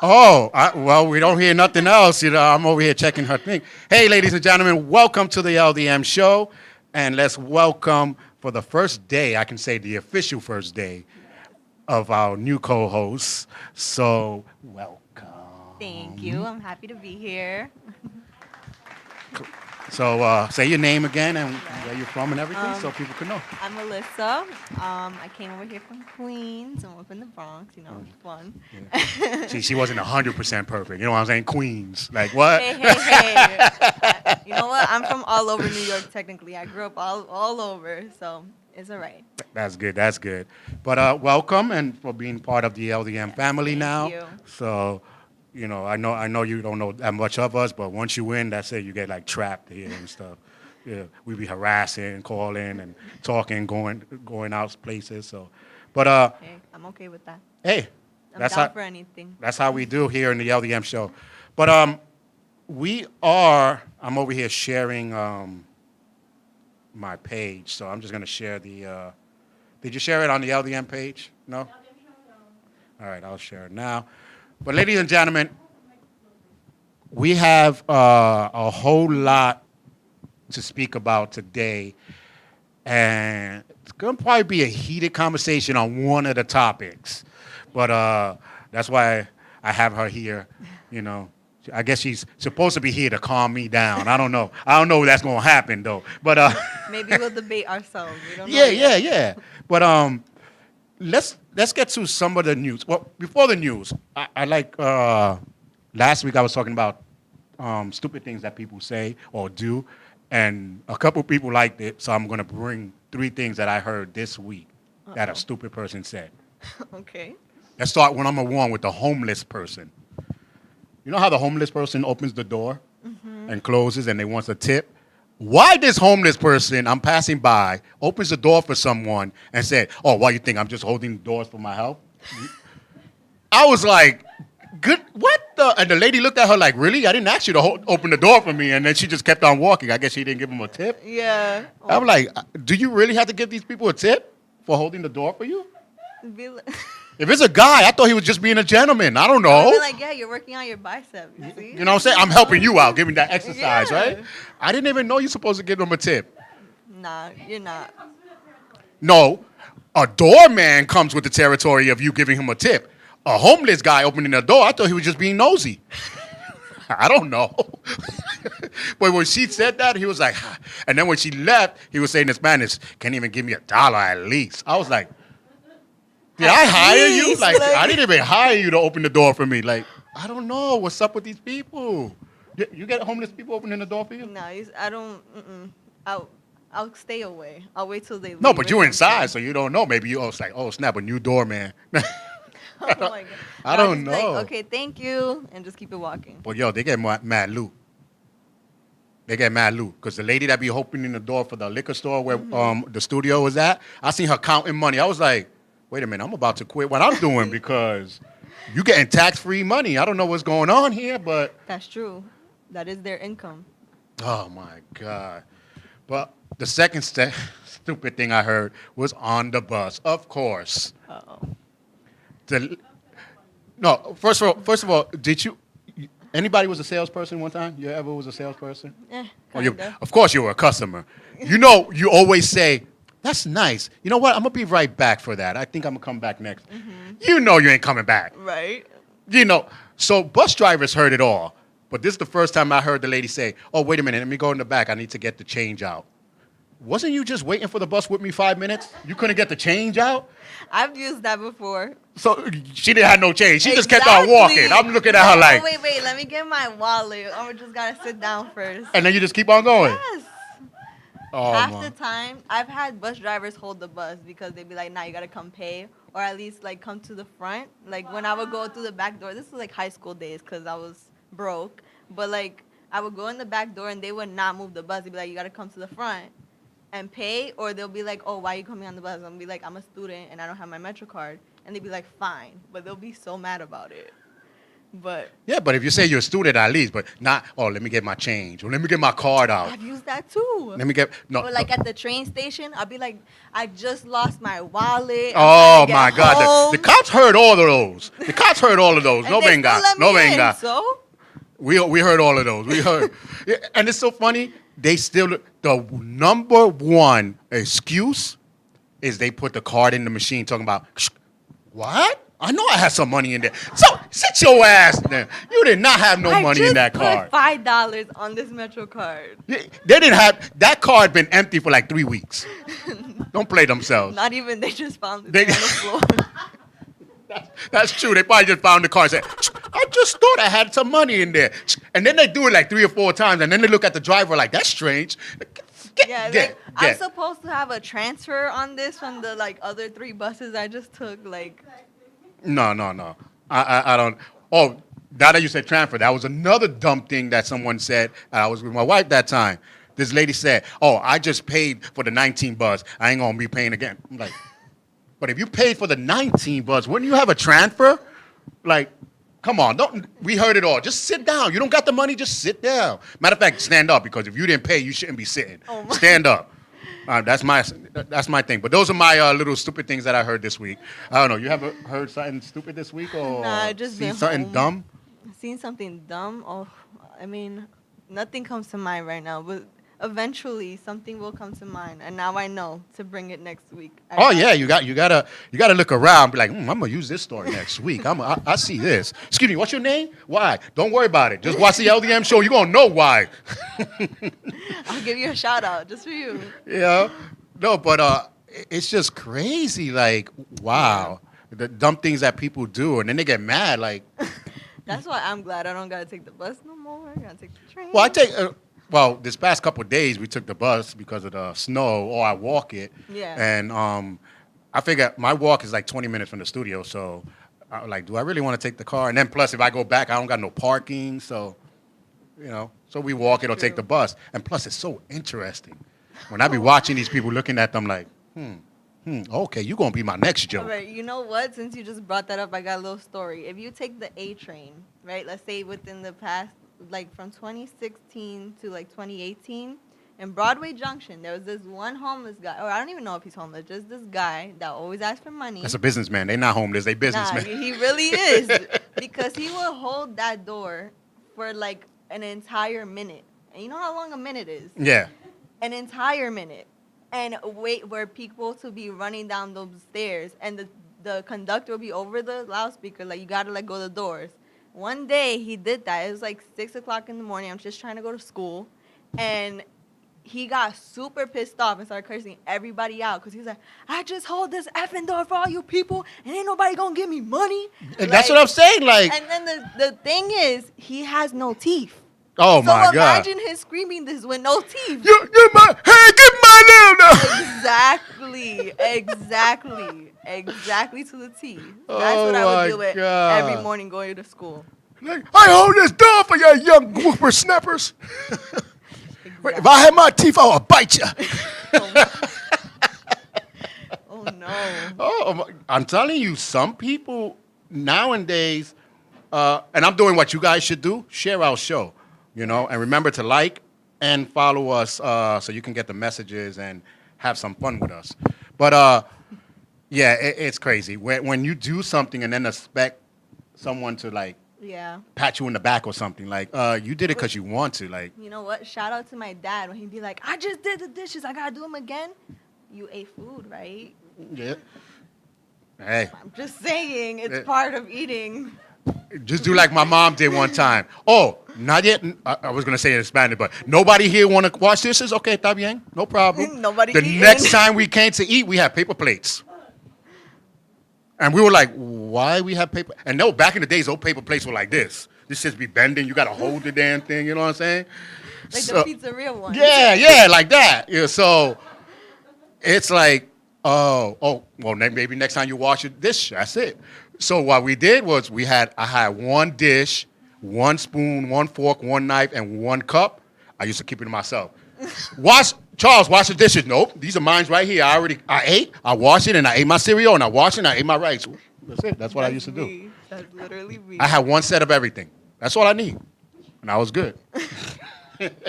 Oh, well, we don't hear nothing else. I'm over here checking her thing. Hey, ladies and gentlemen, welcome to the LDM Show. And let's welcome for the first day, I can say the official first day of our new co-hosts. So, welcome. Thank you. I'm happy to be here. So, say your name again and Right. where you're from and everything so Um, people can know. I'm Melissa. I came over here from Queens. I'm up in the Bronx. Fun. Yeah. Hey, She wasn't 100% perfect. You know what I'm saying? Queens. Like, what? hey, hey. You know what? I'm from all over New York. Technically, I grew up all over, so it's all right. That's good. That's good. But welcome and for being part of the LDM Yes, family thank now. you. So, I know you don't know that much of us, but once you win, that's it. You get like trapped here and stuff. Yeah, we be harassing, calling, and talking, going out places. So, but Hey, I'm okay with that. hey, I'm that's down how for anything. that's how we do here in the LDM show. But we are. I'm over here sharing my page, so I'm just gonna share the. Did you share it on the LDM page? No. All right, I'll share it now. But ladies and gentlemen, we have a whole lot to speak about today, and it's gonna probably be a heated conversation on one of the topics. But that's why I have her here. You know, I guess she's supposed to be here to calm me down. I don't know. I don't know if that's gonna happen though. But Maybe we'll debate ourselves. We don't know yeah, yeah, yet. yeah. But let's get to some of the news. Well, before the news, I like last week I was talking about stupid things that people say or do, and a couple people liked it. So I'm gonna bring three things that I heard this week that a Uh-oh. stupid person said. Okay. Let's start with number one with the homeless person. You know how the homeless person opens the door and closes and they want a tip? Why this homeless person I'm passing by opens the door for someone and said, "Oh, why you think I'm just holding doors for my help?" I was like, "Good, what the?" And the lady looked at her like, "Really? I didn't ask you to open the door for me." And then she just kept on walking. I guess she didn't give him a tip. Yeah. I'm like, "Do you really have to give these people a tip for holding the door for you?" Be li- If it's a guy, I thought he was just being a gentleman. I don't I would know. be like, yeah, you're working on your bicep. You see? You know what I'm saying? I'm helping you out, giving that exercise, right? Yeah. I didn't even know you're supposed to give them a tip. Nah, you're not. No, a doorman comes with the territory of you giving him a tip. A homeless guy opening the door, I thought he was just being nosy. I don't know. But when she said that, he was like, and then when she left, he was saying in Spanish, "Can't even give me $1 at least." I was like, did I hire you? Please, Like, I didn't even hire you to open the door for me. Like, I don't know. What's up with these people? You get homeless people opening the door for you? no, I don't. I'll, I'll stay away. I'll wait till they leave. No, but or you're inside, something. so you don't know. Maybe you, oh, it's like, oh, snap, a new doorman. Oh my god. I No, I'll don't just be like, know. okay, thank you, and just keep it walking. But yo, they get mad loot. They get mad loot. Because the lady that be opening the door for the liquor store where the studio was at, I seen her counting money. I was like, wait a minute, I'm about to quit what I'm doing because you getting tax-free money. I don't know what's going on here, but That's true. That is their income. oh my God. But the second stupid thing I heard was on the bus. Of course. Uh oh. The, no, first of all, did you anybody was a salesperson one time? You ever was a salesperson? Or Kinda. of course you were a customer. You know, you always say, "That's nice. You know what? I'm gonna be right back for that. I think I'm gonna come back next." You know you ain't coming back. Right. You know, so bus drivers heard it all. But this is the first time I heard the lady say, "Oh, wait a minute, let me go in the back. I need to get the change out." Wasn't you just waiting for the bus with me 5 minutes? You couldn't get the change out? I've used that before. So she didn't have no change. She just kept on walking. I'm looking at her No, like, wait. Let me get my wallet. I just gotta sit down first. and then you just keep on going. Yes. Oh Half my. the time, I've had bus drivers hold the bus because they'd be like, "Nah, you gotta come pay, or at least like come to the front." Like when I would go through the back door. This was like high school days because I was broke. But like I would go in the back door and they would not move the bus. They'd be like, "You gotta come to the front and pay," or they'll be like, "Oh, why are you coming on the bus?" I'm be like, "I'm a student and I don't have my Metro card," and they'd be like, "Fine," but they'll be so mad about it. But Yeah, but if you say you're a student, at least, but not, oh, let me get my change, or let me get my card out. I've used that too. Let me get, no. Or like at the train station, I'll be like, I just lost my wallet. Oh I'm trying to my get God, home. the cops heard all of those. The cops heard all of those. And No they venga, still let no me in, venga. So We heard all of those. We heard, yeah, and it's so funny. They still the number one excuse is they put the card in the machine. Talking about what? I know I had some money in there. So sit your ass there. You did not have no money in that card. I just put $5 on this Metro card. They didn't have that card. Been empty for like 3 weeks. Don't play themselves. Not even they just found it They- on the floor. That's true. They probably just found the card and said, I just thought I had some money in there. And then they do it like 3 or 4 times. And then they look at the driver like, that's strange. I'm supposed to have a transfer on this from the like other 3 buses I just took. Like, No. I don't. Oh, now that you said transfer, that was another dumb thing that someone said. I was with my wife that time. This lady said, oh, I just paid for the 19 bus. I ain't going to be paying again. I'm like, but if you paid for the 19 bus, wouldn't you have a transfer? Like, come on. We heard it all. Just sit down. You don't got the money, just sit down. Matter of fact, stand up, because if you didn't pay, you shouldn't be sitting. Oh my. Stand up. That's my thing. But those are my little stupid things that I heard this week. I don't know. You ever heard something stupid this week, or Nah, I just seen been something home. dumb? Seen something dumb? Oh, I mean, nothing comes to mind right now, but eventually something will come to mind, and now I know to bring it next week. Oh yeah, you gotta look around. Be like, I'm gonna use this story next week. I see this. Excuse me, what's your name? Why? Don't worry about it. Just watch the LDM show. You're gonna know why. I'll give you a shout out just for you. Yeah. No, but it's just crazy. Like, wow, the dumb things that people do, and then they get mad. Like, That's why I'm glad I don't gotta take the bus no more. I gotta take the train. well, I take. Well, this past couple of days we took the bus because of the snow, or I walk it. Yeah. And I figure my walk is like 20 minutes from the studio, so I was like, do I really want to take the car? And then plus, if I go back, I don't got no parking, so so we walk it or take the bus. And plus, it's so interesting when I be watching these people, looking at them like, okay, you gonna be my next joke. All right, you know what? Since you just brought that up, I got a little story. If you take the A train, right? Let's say within the past, like from 2016 to like 2018, in Broadway Junction, there was this one homeless guy, or I don't even know if he's homeless, just this guy that always asked for money. That's a businessman. They not homeless. They businessmen. Nah, he really is. Because he will hold that door for like an entire minute. And you know how long a minute is? Yeah. An entire minute. And wait for people to be running down those stairs. And the conductor will be over the loudspeaker, like, you got to let go of the doors. One day he did that. It was like 6 o'clock in the morning. I'm just trying to go to school. And he got super pissed off and started cursing everybody out because he was like, I just hold this effing door for all you people and ain't nobody gonna give me money. And that's what I'm saying. Like, And then the thing is, he has no teeth. oh So my God. imagine him screaming this with no teeth. Get my name now. Exactly to the T. That's Oh what I my would do with God. every morning going to school. Like, I hold this door for you young whippersnappers. If I had my teeth, I would bite you. Oh no. Oh, I'm telling you, some people nowadays, and I'm doing what you guys should do, share our show, and remember to like and follow us so you can get the messages and have some fun with us. But, yeah, it's crazy. When you do something and then expect someone to, like, Yeah. pat you in the back or something, like, you did it because you want to, like. You know what? Shout out to my dad when he'd be like, I just did the dishes. I got to do them again. You ate food, right? Yeah. Hey, I'm just saying it's Yeah. part of eating. just do like my mom did one time. Oh, not yet. I was going to say it in Spanish, but nobody here want to wash dishes? Okay, está bien. No problem. Nobody The eating. next time we came to eat, we had paper plates. And we were like, why we have paper? And no, back in the days, those paper plates were like this. This just be bending. You got to hold the damn thing. You know what I'm saying? Like So- the pizzeria one. Yeah, like that. Yeah, so it's like, well, maybe next time you wash your dish, that's it. So what we did was I had one dish, one spoon, one fork, one knife, and one cup. I used to keep it to myself. Charles, wash the dishes. Nope, these are mine right here. I ate, I washed it, and I ate my cereal, and I washed it, and I ate my rice. That's it. That's what I used to do. Me. That's literally me. I had one set of everything. That's all I need. And I was good.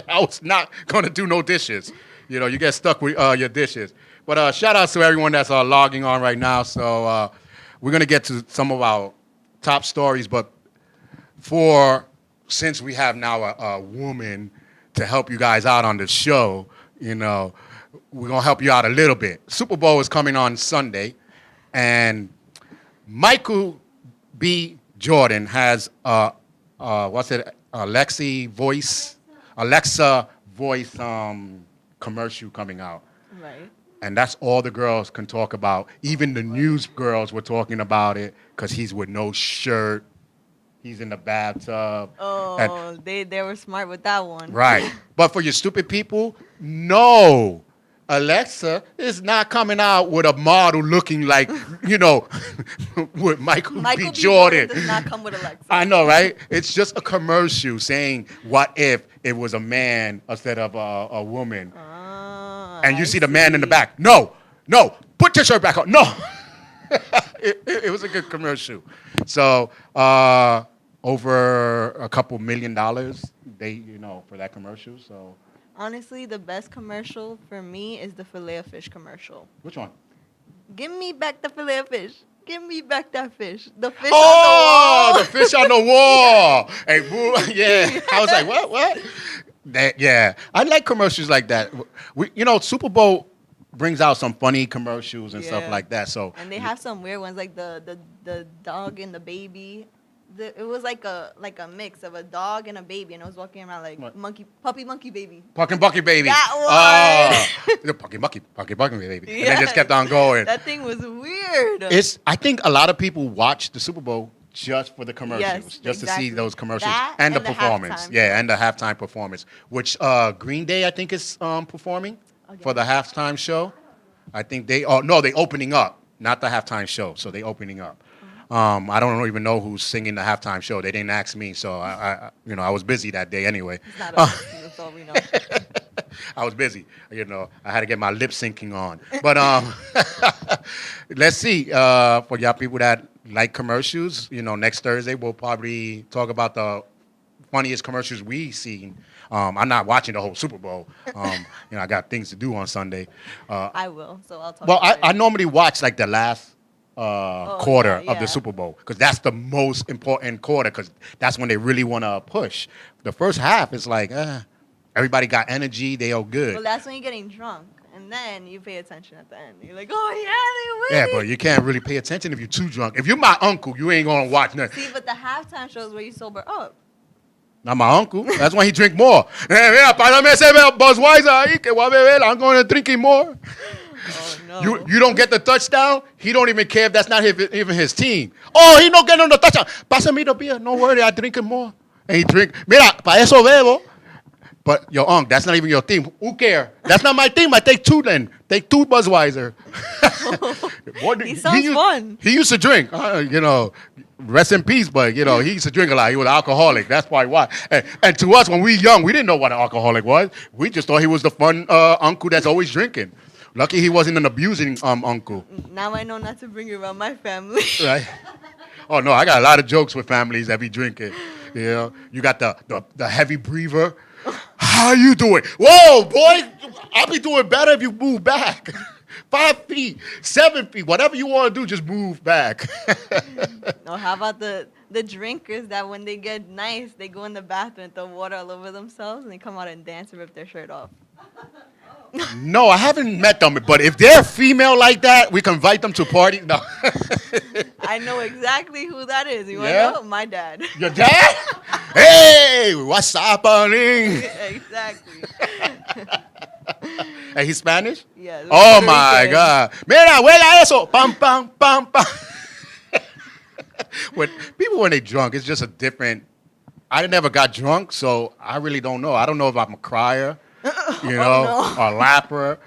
I was not going to do no dishes. You know, you get stuck with your dishes. But shout out to everyone that's logging on right now. So we're going to get to some of our top stories. But since we have now a woman to help you guys out on the show, you know, we're going to help you out a little bit. Super Bowl is coming on Sunday. And Michael B. Jordan has, Alexa voice commercial coming out. Right. And that's all the girls can talk about. Even the news girls were talking about it because he's with no shirt. He's in the bathtub. Oh, and, they were smart with that one. right. But for you stupid people, no. Alexa is not coming out with a model looking like, you know, with Michael B. Jordan. Does not come with Alexa. I know, right? It's just a commercial saying, what if it was a man instead of a woman? And you see the man in the back. No, put your shirt back on. No. It was a good commercial. So over a couple $1 million, for that commercial. So honestly, the best commercial for me is the Filet-O-Fish commercial. Which one? Give me back the Filet-O-Fish. Give me back that fish. The fish on on the wall. The fish on the wall. Hey, boo. Yeah. I was like, what? Yeah. I like commercials like that. Super Bowl brings out some funny commercials and stuff like that. So and they have some weird ones like the dog and the baby. It was like a mix of a dog and a baby, and it was walking around like puppy monkey baby. Pucky Bucky baby. That one. The Pucky Bucky baby. Yeah. And they just kept on going. That thing was weird. I think a lot of people watch the Super Bowl just for the commercials, to see those commercials and the performance. And the halftime performance, which Green Day I think is performing for the halftime show. I think they opening up, not the halftime show. So they opening up. I don't even know who's singing the halftime show. They didn't ask me, so I was busy that day anyway. It's not us. That's all we know. I was busy. I had to get my lip syncing on. But let's see. For y'all people that like commercials, next Thursday we'll probably talk about the funniest commercials we've seen. I'm not watching the whole Super Bowl. I got things to do on Sunday. I will, so I'll talk. Well, I normally watch like the last quarter of the Super Bowl because that's the most important quarter because that's when they really want to push. The first half is like everybody got energy, they all good. Well, that's when you're getting drunk, and then you pay attention at the end. You're like, oh yeah, they win. Yeah, but you can't really pay attention if you're too drunk. If you're my uncle, you ain't gonna watch nothing. See, but the halftime shows where you sober up. Not my uncle. That's why he drink more. Mira, pásame ese Budweiser ahí que voy a beber. I'm going to drink more. Oh, no. You don't get the touchdown. He don't even care if that's not even his team. Oh, he not getting the touchdown. Pásame the beer. No worry, I drink more. And he drink. Mira, pa eso bebo. But your uncle, that's not even your team. Who care? That's not my team. I take two then. Take two Budweiser. He sounds fun. He used to drink. Rest in peace, but he used to drink a lot. He was an alcoholic. That's probably why. And to us, when we were young, we didn't know what an alcoholic was. We just thought he was the fun uncle that's always drinking. Lucky he wasn't an abusing uncle. Now I know not to bring you around my family. Right. Oh no, I got a lot of jokes with families that be drinking. You got the heavy breather. How you doing? Whoa, boy! I'll be doing better if you move back. 5 feet, 7 feet, whatever you want to do, just move back. No, how about the drinkers that when they get nice, they go in the bathroom and throw water all over themselves and they come out and dance and rip their shirt off? No, I haven't met them, but if they're female like that, we can invite them to parties. No. I know exactly who that is. You want to know? My dad. Your dad? Hey, what's happening? Exactly. And he's Spanish? Yeah. Oh, my God. Mira, huela eso. Pam, pam, pam, pam. When they drunk, it's just a different... I never got drunk, so I really don't know. I don't know if I'm a crier, or a lapper.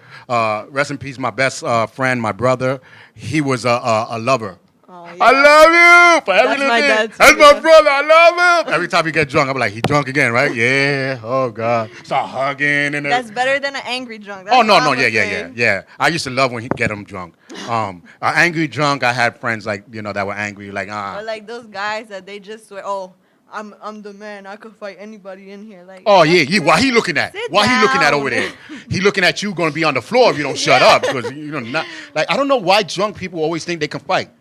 Rest in peace, my best friend, my brother. He was a lover. Oh, yeah. I love you for every That's little my thing. dad too, That's my yeah. brother. I love him. Every time he get drunk, I'm like, he drunk again, right? Yeah. Oh God. Start hugging and That's better than an angry drunk. That's oh no, all no, I'ma say. yeah. I used to love when he get him drunk. An angry drunk. I had friends like that were angry, like Or like those guys that they just swear, oh, I'm the man. I could fight anybody in here. Like, Oh that's yeah. Why he great. looking at? Sit Why he looking at down. over there? He looking at you. Going to be on the floor if you don't shut Yeah. up because not like I don't know why drunk people always think they can fight.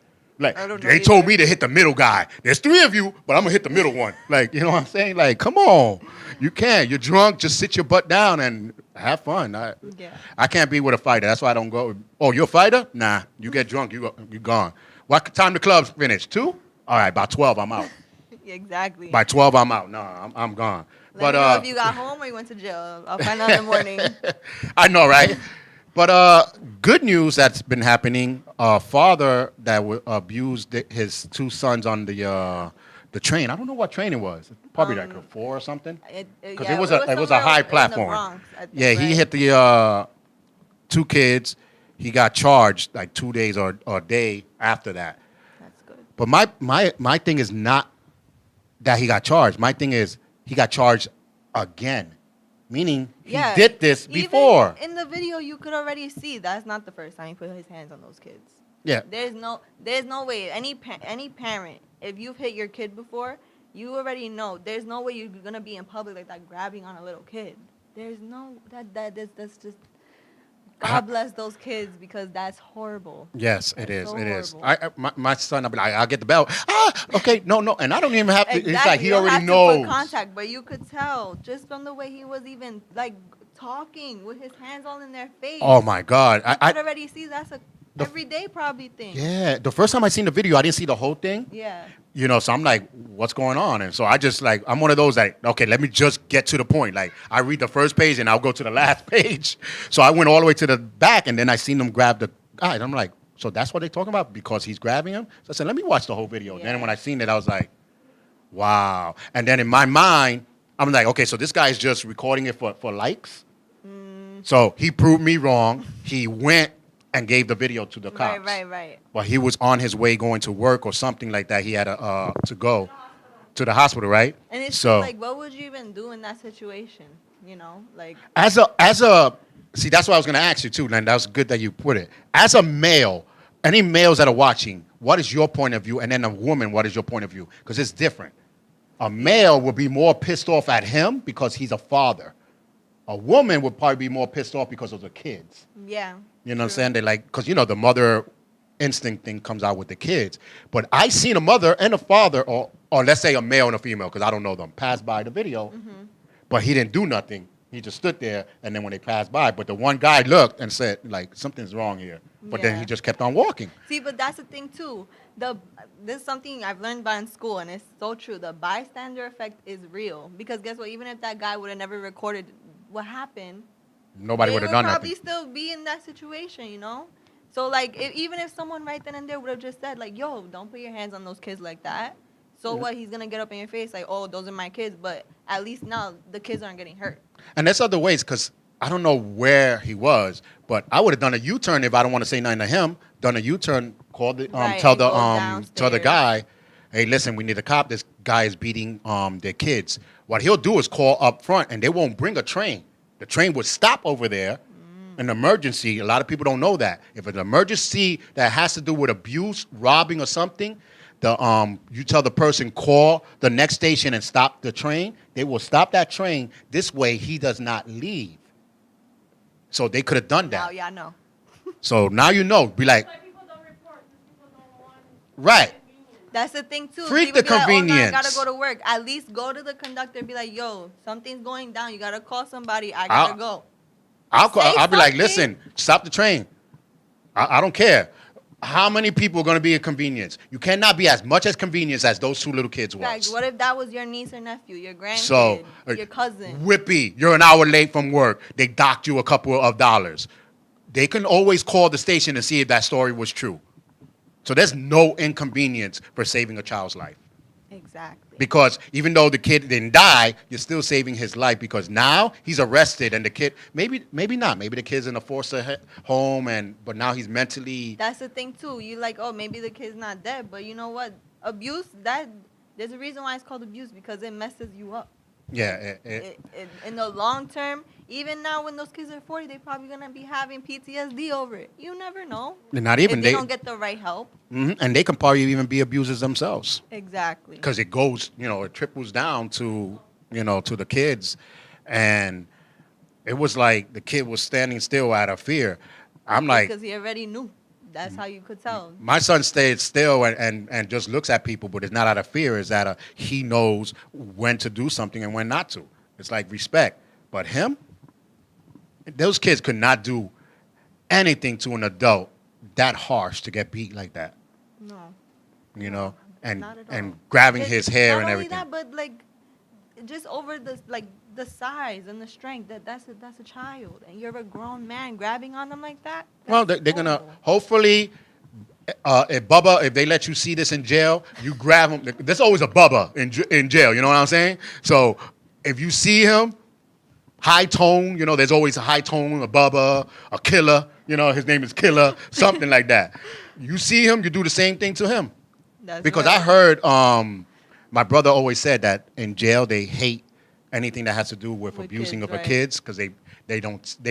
Like I don't know they told either. me to hit the middle guy. There's 3 of you, but I'm gonna hit the middle one. Like you know what I'm saying? Like come on, you can't. You're drunk. Just sit your butt down and have fun. Yeah. I can't be with a fighter. That's why I don't go. Oh, you're a fighter? Nah. You get drunk. You gone. What time the club's finish? 2? All right. By 12, I'm out. Exactly. By 12, I'm out. No, I'm gone. Let me know if you got home or you went to jail. I'll find out in the morning. I know, right? But good news that's been happening. A father that abused his 2 sons on the train. I don't know what train it was. Probably like a 4 or something. Because it was a somewhere high in the platform. Bronx, I think, Yeah, he right? hit the 2 kids. He got charged like 2 days or a day after that. That's good. But my thing is not that he got charged. My thing is he got charged again. Meaning he Yeah. did this Even before. in the video, you could already see that's not the first time he put his hands on those kids. Yeah. There's no way any parent, if you've hit your kid before, you already know. There's no way you're gonna be in public like that grabbing on a little kid. There's no that's just. God bless those kids because that's horrible. Yes, it That's is. so It is. horrible. My son, I'll be like, I'll get the belt. Okay, no, and I don't even have to. Exactly. It's like he you don't already have to put knows. contact, but you could tell just from the way he was even like talking with his hands all in their face. Oh my God, You could already see that's a everyday probably thing. yeah. The first time I seen the video, I didn't see the whole thing. Yeah. So I'm like, what's going on? And so I just like, I'm one of those that, okay, let me just get to the point. Like, I read the first page and I'll go to the last page. So I went all the way to the back and then I seen them grab the guy. And I'm like, so that's what they're talking about because he's grabbing him? So I said, let me watch the whole video. Yeah. Then when I seen it, I was like, wow. And then in my mind, I'm like, okay, so this guy is just recording it for likes. So he proved me wrong. He went and gave the video to the cops. Right. Well, he was on his way going to work or something like that. He had to go to the hospital, right? And it's so like, what would you even do in that situation? Like as a see, that's what I was gonna ask you too, and that was good that you put it. As a male, any males that are watching, what is your point of view? And then a woman, what is your point of view? Because it's different. A male would be more pissed off at him because he's a father. A woman would probably be more pissed off because of the kids. yeah. You know what I'm saying? They like, because, the mother instinct thing comes out with the kids. But I seen a mother and a father, or let's say a male and a female, because I don't know them, pass by the video, but he didn't do nothing. He just stood there, and then when they passed by, but the one guy looked and said, like, something's wrong here. But then Yeah. he just kept on walking. See, but that's the thing too. This is something I've learned about in school, and it's so true. The bystander effect is real because guess what? Even if that guy would have never recorded what happened, Nobody would have done probably nothing. still be in that situation, So like, even if someone right then and there would have just said like, "Yo, don't put your hands on those kids like that," so what? He's gonna get up in your face like, "Oh, those are my kids," but at least now the kids aren't getting hurt. And there's other ways, because I don't know where he was, but I would have done a U-turn if I don't want to say nothing to him. Done a U-turn, called the Right, tell and the go tell the downstairs. guy, hey, listen, we need a cop. This guy is beating their kids. What he'll do is call up front, and they won't bring a train. The train would stop over there. An emergency. A lot of people don't know that. If it's an emergency that has to do with abuse, robbing, or something, you tell the person call the next station and stop the train. They will stop that train. This way, he does not leave. So they could have done that. Now, yeah, I know. So now you know. Be like, Why people don't report? Because people don't want right. That's the thing too. Freak People the be like, "Oh, no, I convenience." gotta go to work." At least go to the conductor and be like, "Yo, something's going down. You gotta call somebody. I gotta go." Say I'll be like, something. listen, stop the train. I don't care. How many people are going to be a convenience? You cannot be as much as convenience as those 2 little kids Like, was. what if that was your niece or nephew, your grandkid, So, your cousin? Whippy, you're an hour late from work. They docked you a couple of dollars. They can always call the station and see if that story was true. So there's no inconvenience for saving a child's life. Exactly. Because even though the kid didn't die, you're still saving his life because now he's arrested and the kid maybe not. Maybe the kid's in a foster home but now he's mentally. That's the thing too. You like, oh, maybe the kid's not dead, but you know what? Abuse, that there's a reason why it's called abuse, because it messes you up. Yeah. In the long term, even now when those kids are 40, they're probably gonna be having PTSD over it. You never know. Not even if they don't get the right help. And they can probably even be abusers themselves. Exactly. Because it goes, it trickles down to, to the kids. And it was like the kid was standing still out of fear. I'm like, because he already knew. That's how you could tell. my son stayed still and just looks at people, but it's not out of fear. It's that he knows when to do something and when not to. It's like respect. But him, those kids could not do anything to an adult that harsh to get beat like that. No. And Not at all. and grabbing his hair and not everything. only that, but like just over the size and the strength, that's a child, and you're a grown man grabbing on them like that. Well, that's they're gonna horrible. hopefully. If they let you see this in jail, you grab him. There's always a Bubba in jail. You know what I'm saying? So if you see him, high tone. There's always a high tone, a Bubba, a Killer. His name is Killer, something like that. You see him, you do the same thing to him. That's Because right. I heard my brother always said that in jail they hate anything that has to do with abusing kids, of right. kids because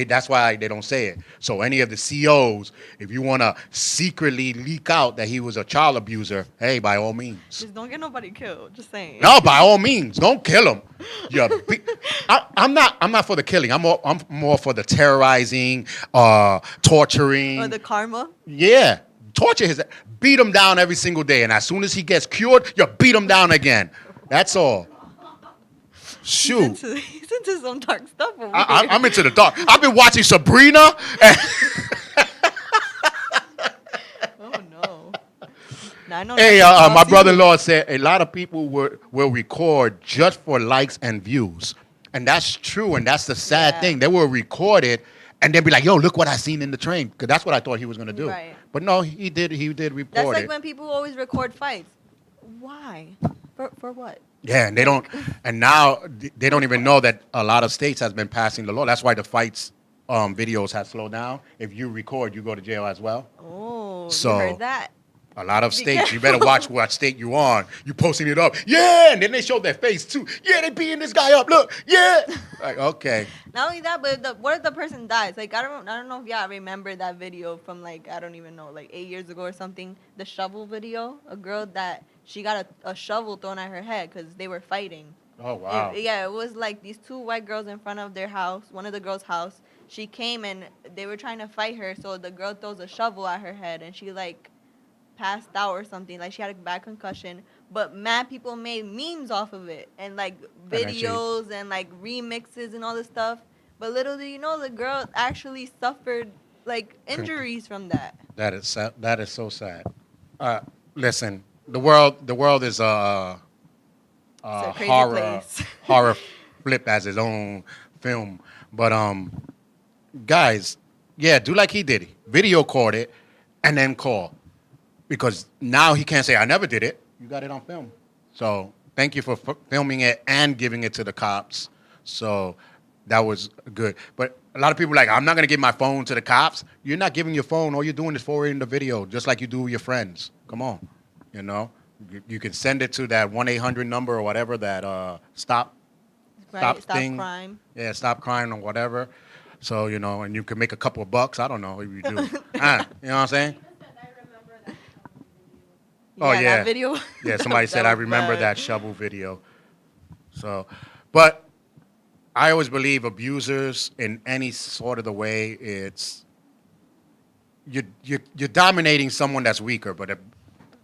that's why they don't say it. So any of the COs, if you want to secretly leak out that he was a child abuser, hey, by all means. Just don't get nobody killed. Just saying. No, by all means, don't kill him. I'm not for the killing. I'm more for the terrorizing, torturing. Or the karma. Yeah. Torture his, beat him down every single day. And as soon as he gets cured, you beat him down again. That's all. Shoot. He's into some dark stuff over here. I'm into the dark. I've been watching Sabrina. And Oh no. Now, I know hey, nothing my about brother-in-law said a lot of people will record just for likes and views. And that's true. And that's the sad Yeah. thing. They will record it and then be like, yo, look what I seen in the train. Because that's what I thought he was going to do. Right. But no, he did report That's like it. when people always record fights. Why? For what? Yeah, and they don't, and now they don't even know that a lot of states has been passing the law. That's why the fights videos have slowed down. If you record, you go to jail as well. Oh, So- you heard that? A lot of Be states, you better watch what state you on. You posting it up, yeah, and then they show their face too. Yeah, they beating this guy up. Look, yeah. Like, okay, Not only that, but what if the person dies? Like I don't know if y'all remember that video from like I don't even know, like 8 years ago or something. The shovel video, a girl that she got a shovel thrown at her head because they were fighting. oh wow. It was like these two white girls in front of their house, one of the girls' house. She came and they were trying to fight her, so the girl throws a shovel at her head and she like passed out or something. Like she had a bad concussion. But mad people made memes off of it and like videos and like remixes and all this stuff. But little do you know, the girl actually suffered like injuries from that. That is sad. That is so sad. Listen, the world is a It's a crazy horror place. horror flip as his own film. But guys, yeah, do like he did. Video record it and then call. Because now he can't say, I never did it. You got it on film. So thank you for filming it and giving it to the cops. So that was good. But a lot of people are like, I'm not going to give my phone to the cops. You're not giving your phone. All you're doing is forwarding the video, just like you do with your friends. Come on. You can send it to that 1-800 number or whatever, that stop Right? Stop thing. crime. Yeah, stop crying or whatever. So, and you can make a couple of bucks. I don't know if you do. You know what I'm saying? Oh, yeah. That video. Yeah, somebody That said, I was remember bad. that shovel video. So, but I always believe abusers in any sort of the way, it's, you're dominating someone that's weaker, but if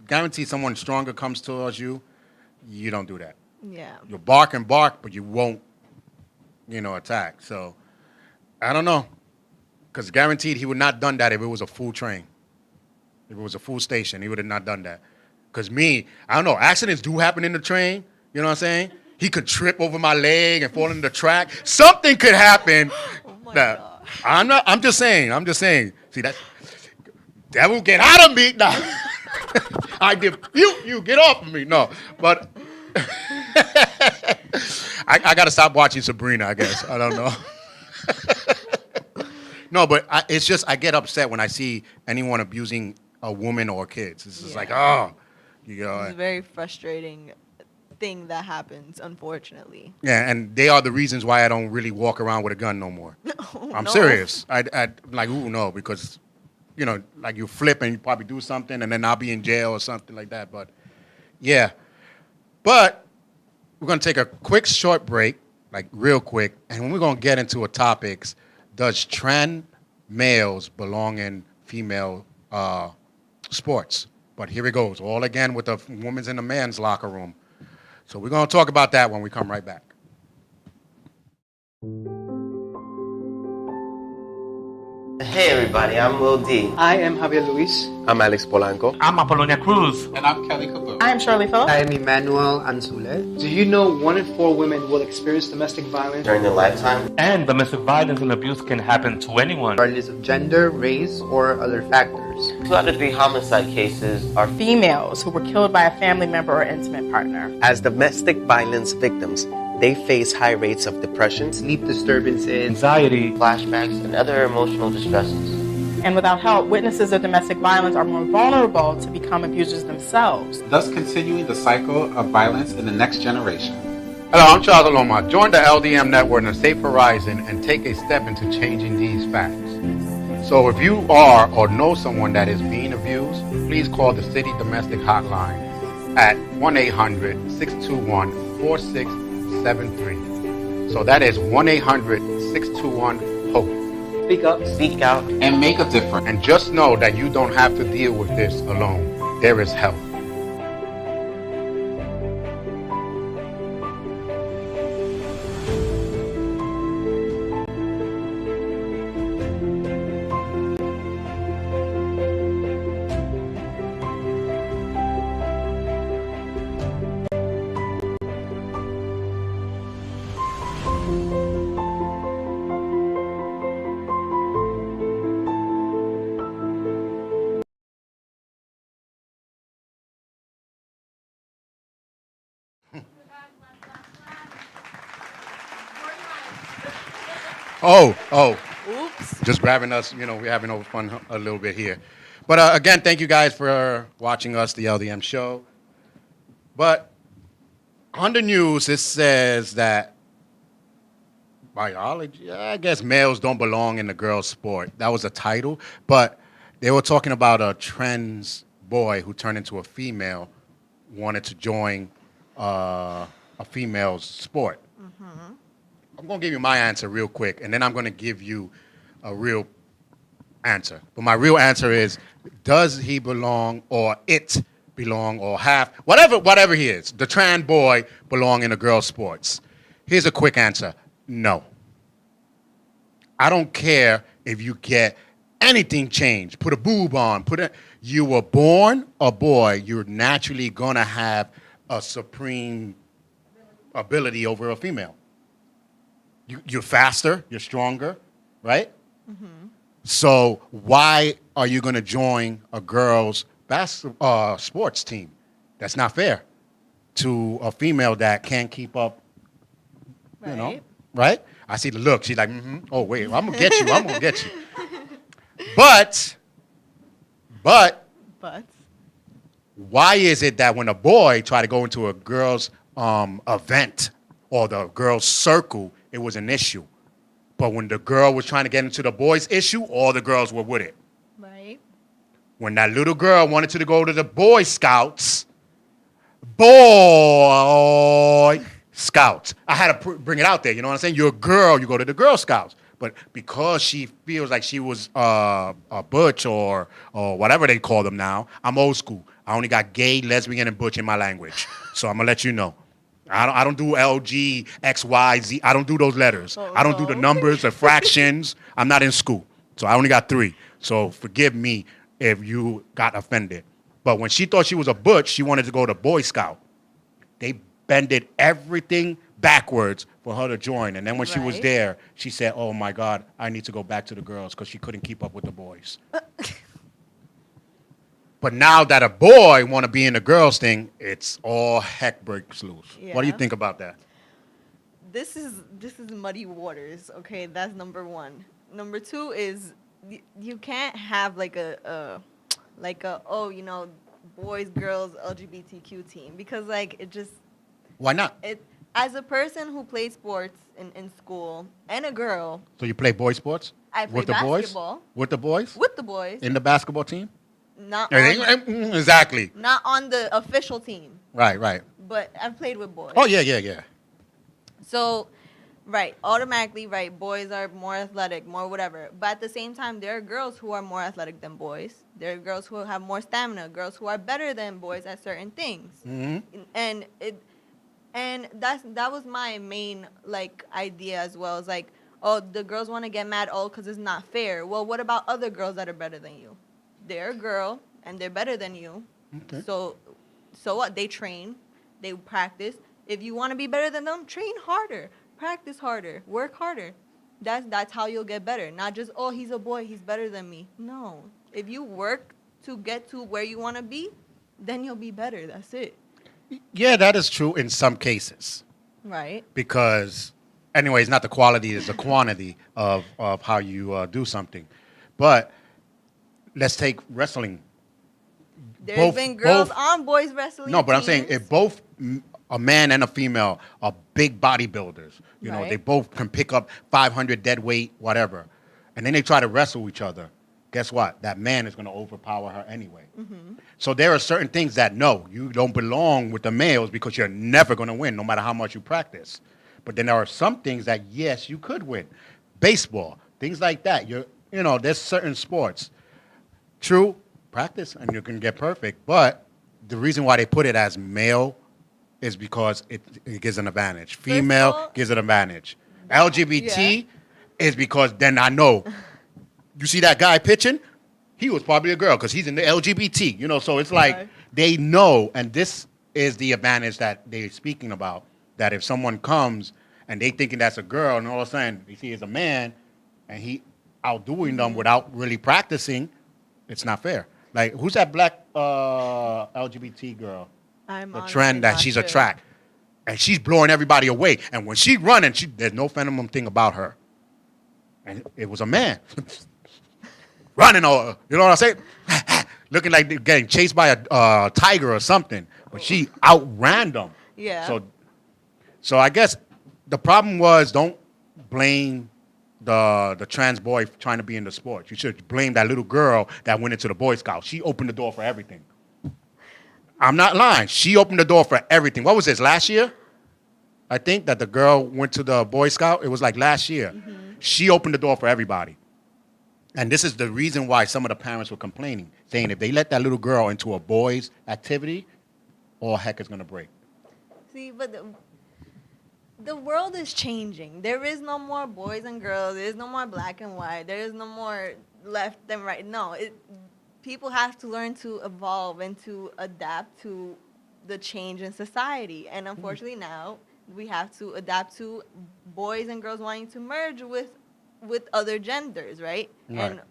guarantee someone stronger comes towards you, you don't do that. Yeah. You'll bark and bark, but you won't, attack. So, I don't know. Because guaranteed he would not done that if it was a full train. If it was a full station, he would have not done that. Because me, I don't know, accidents do happen in the train. You know what I'm saying? He could trip over my leg and fall into the track. Something could happen. Oh my that God. I'm just saying. See, that devil get out of me. Nah. I did. You get off of me. No, but I got to stop watching Sabrina. I guess I don't know. No, but it's just I get upset when I see anyone abusing a woman or kids. It's just like, oh, you know. It's a very frustrating thing that happens, unfortunately. Yeah, and they are the reasons why I don't really walk around with a gun no more. I'm No. serious. I like, ooh, no, because, you know, like you flip and you probably do something and then I'll be in jail or something like that. But, yeah. But we're going to take a quick, short break, like real quick, and we're going to get into a topics. Does trans males belong in female sports? But here it goes, all again with the women's and the man's locker room. So we're going to talk about that when we come right back. Hey everybody, I'm Will D. I am Javier Luis. I'm Alex Polanco. I'm Apollonia Cruz. And I'm Kelly Caboose. I am Shirley Phillips. I am Emmanuel Anzule. Do you know 1 in 4 women will experience domestic violence? During their lifetime, And domestic violence and abuse can happen to anyone. Regardless of gender, race, or other factors. 2 out of 3 homicide cases are Females who were killed by a family member or intimate partner. As domestic violence victims, they face high rates of depression, Sleep disturbances, Anxiety. flashbacks and other emotional distresses. And without help, witnesses of domestic violence are more vulnerable to become abusers themselves. Thus continuing the cycle of violence in the next generation. Hello, I'm Charles Aloma. Join the LDM network and Safe Horizon and take a step into changing these facts. So if you are or know someone that is being abused, please call the City Domestic Hotline at 1-800-621-4673. So that is 1-800-621-HOPE. speak up. Speak out. And make a difference. And just know that you don't have to deal with this alone. There is help. Oh, Oops. just grabbing us, you know, we're having over fun a little bit here. But again, thank you guys for watching us, the LDM Show. But on the news, it says that biology, I guess males don't belong in the girls' sport. That was a title. But they were talking about a trans boy who turned into a female, wanted to join a female's sport. I'm going to give you my answer real quick, and then I'm going to give you a real answer. But my real answer is, does he belong or it belong or whatever he is, the trans boy belong in the girls' sports? Here's a quick answer. No. I don't care if you get anything changed. Put a boob on. You were born a boy. You're naturally going to have a supreme ability over a female. You're faster, you're stronger, right? Mm-hmm. So why are you going to join a girls' sports team? That's not fair to a female that can't keep up, you know, right? I see the look. She's like, oh, wait, I'm going to get you. I'm going to get you. But why is it that when a boy try to go into a girls' event or the girls' circle, it was an issue? But when the girl was trying to get into the boys' issue, all the girls were with it. Right. When that little girl wanted to go to the Boy Scouts, I had to bring it out there. You know what I'm saying? You're a girl, you go to the Girl Scouts. But because she feels like she was a butch or whatever they call them now, I'm old school. I only got gay, lesbian, and butch in my language. So I'm going to let you know. I don't do LG, X, Y, Z. I don't do those letters. I don't do the numbers, the fractions. I'm not in school. So I only got 3. So forgive me if you got offended. But when she thought she was a butch, she wanted to go to Boy Scout. They bended everything backwards for her to join. And then when she was there, she said, oh, my God, I need to go back to the girls because she couldn't keep up with the boys. But now that a boy want to be in the girls thing, it's all heck breaks loose. What do you Yeah. think about that? This is muddy waters. Okay, that's number one. Number two is you can't have like a oh, you know, boys, girls, LGBTQ team, because like it just Why not? it as a person who played sports in school and a girl, So you play boy sports? I play with the basketball boys? With the boys? with the boys, In the basketball team? not Exactly. not on the official team, Right, right. but I've played with boys. Oh, yeah. So, right, automatically, right, boys are more athletic, more whatever. But at the same time, there are girls who are more athletic than boys. There are girls who have more stamina, girls who are better than boys at certain things. And that was my main like idea as well. It's like, oh, the girls want to get mad, oh, because it's not fair. Well, what about other girls that are better than you? They're a girl and they're better than you. Okay. So what? They train, they practice. If you want to be better than them, train harder, practice harder, work harder. That's how you'll get better. Not just, oh, he's a boy, he's better than me. No. If you work to get to where you want to be, then you'll be better. That's it. Yeah, that is true in some cases. Right. Because, anyway, it's not the quality, it's the quantity of how you do something. But let's take wrestling. There's been girls on boys wrestling. No, but I'm saying teams. if both a man and a female are big bodybuilders, you know, Right. they both can pick up 500 dead weight, whatever, and then they try to wrestle each other, guess what? That man is going to overpower her anyway. So there are certain things that, no, you don't belong with the males because you're never going to win, no matter how much you practice. But then there are some things that, yes, you could win. Baseball, things like that. You know, there's certain sports. True, practice and you can get perfect. But the reason why they put it as male is because it gives an advantage. Female all- gives an advantage. LGBT is because then I know. You see that guy pitching? He was probably a girl because he's in the LGBT. You know, so it's like Right. they know, and this is the advantage that they're speaking about. That if someone comes and they thinking that's a girl, and all of a sudden they see it's a man, and he outdoing them without really practicing, it's not fair. Like, who's that black LGBT girl? I'm The honestly trend that not she's a sure. track. And she's blowing everybody away. And when she's running, there's no phenomenal thing about her. And it was a man. Running over, you know what I'm saying? Looking like they're getting chased by a tiger or something. But she outran them. Yeah. So I guess the problem was, don't blame the trans boy trying to be in the sport. You should blame that little girl that went into the Boy Scouts. She opened the door for everything. I'm not lying. She opened the door for everything. What was this, last year? I think that the girl went to the Boy Scout. It was like last year. She opened the door for everybody. And this is the reason why some of the parents were complaining, saying if they let that little girl into a boys' activity, all heck is going to break. See, but the world is changing. There is no more boys and girls. There is no more black and white. There is no more left and right. No, people have to learn to evolve and to adapt to the change in society. And unfortunately now we have to adapt to boys and girls wanting to merge with other genders, right? Right. And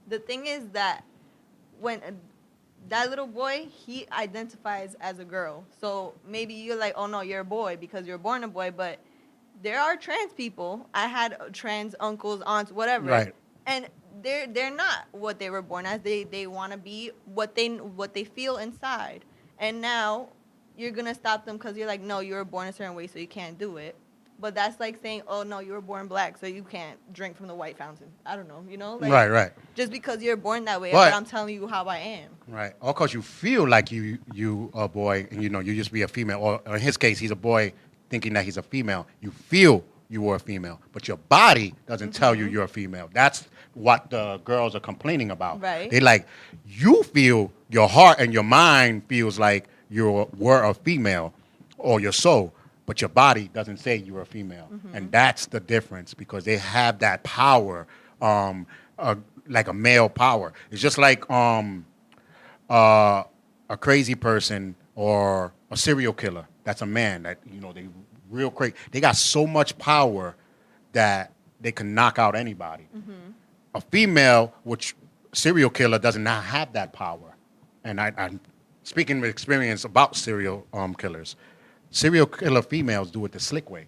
the thing is that when that little boy, he identifies as a girl. So maybe you're like, oh no, you're a boy because you're born a boy, but there are trans people. I had trans uncles, aunts, whatever. Right. And they're not what they were born as. They want to be what they feel inside. And now you're going to stop them because you're like, no, you were born a certain way, so you can't do it. But that's like saying, oh, no, you were born black, so you can't drink from the white fountain. I don't know, you know? Like, Right. Just because you're born that way, But- but I'm telling you how I am. Right. All because you feel like you a boy and, you know, you just be a female. Or in his case, he's a boy thinking that he's a female. You feel you were a female, but your body doesn't tell you you're a female. That's what the girls are complaining about. Right. They like, you feel, your heart and your mind feels like you were a female or your soul, but your body doesn't say you're a female. And that's the difference because they have that power, like a male power. It's just like a crazy person or a serial killer. That's a man that, you know, they real crazy. They got so much power that they can knock out anybody. A female, which serial killer does not have that power. and I'm speaking with experience about serial killers. Serial killer females do it the slick way.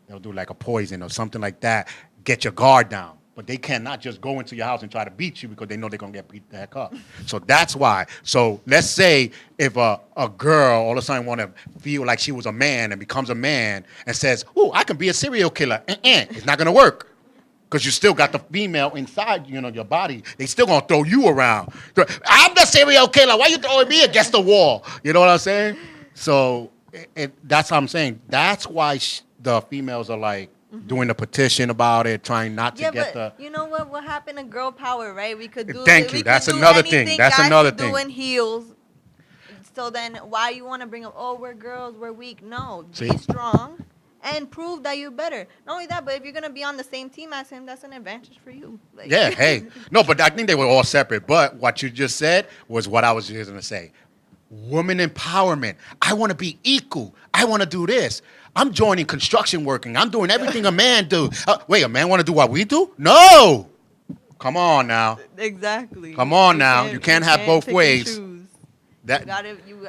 They'll do like a poison or something like that, get your guard down. But they cannot just go into your house and try to beat you because they know they're going to get beat the heck up. So that's why. So let's say if a girl all of a sudden want to feel like she was a man and becomes a man and says, "Oh, I can be a serial killer." It's not going to work because you still got the female inside, your body. They still going to throw you around. I'm the serial killer. Why you throwing me against the wall? You know what I'm saying? So that's what I'm saying. That's why the females are like, doing a petition about it, trying not to get the. You know what? What happened to girl power, right? We could do. Thank you. That's another thing. That's another thing. Doing heels. So then, why you want to bring up? Oh, we're girls. We're weak. No, See? be strong, and prove that you're better. Not only that, but if you're gonna be on the same team as him, that's an advantage for you. Like, Yeah. Hey. No, but I think they were all separate. But what you just said was what I was just gonna say. Woman empowerment. I want to be equal. I want to do this. I'm joining construction working. I'm doing everything a man do. Wait, a man want to do what we do? No. Come on now. Exactly. Come on now. You can't have both ways. That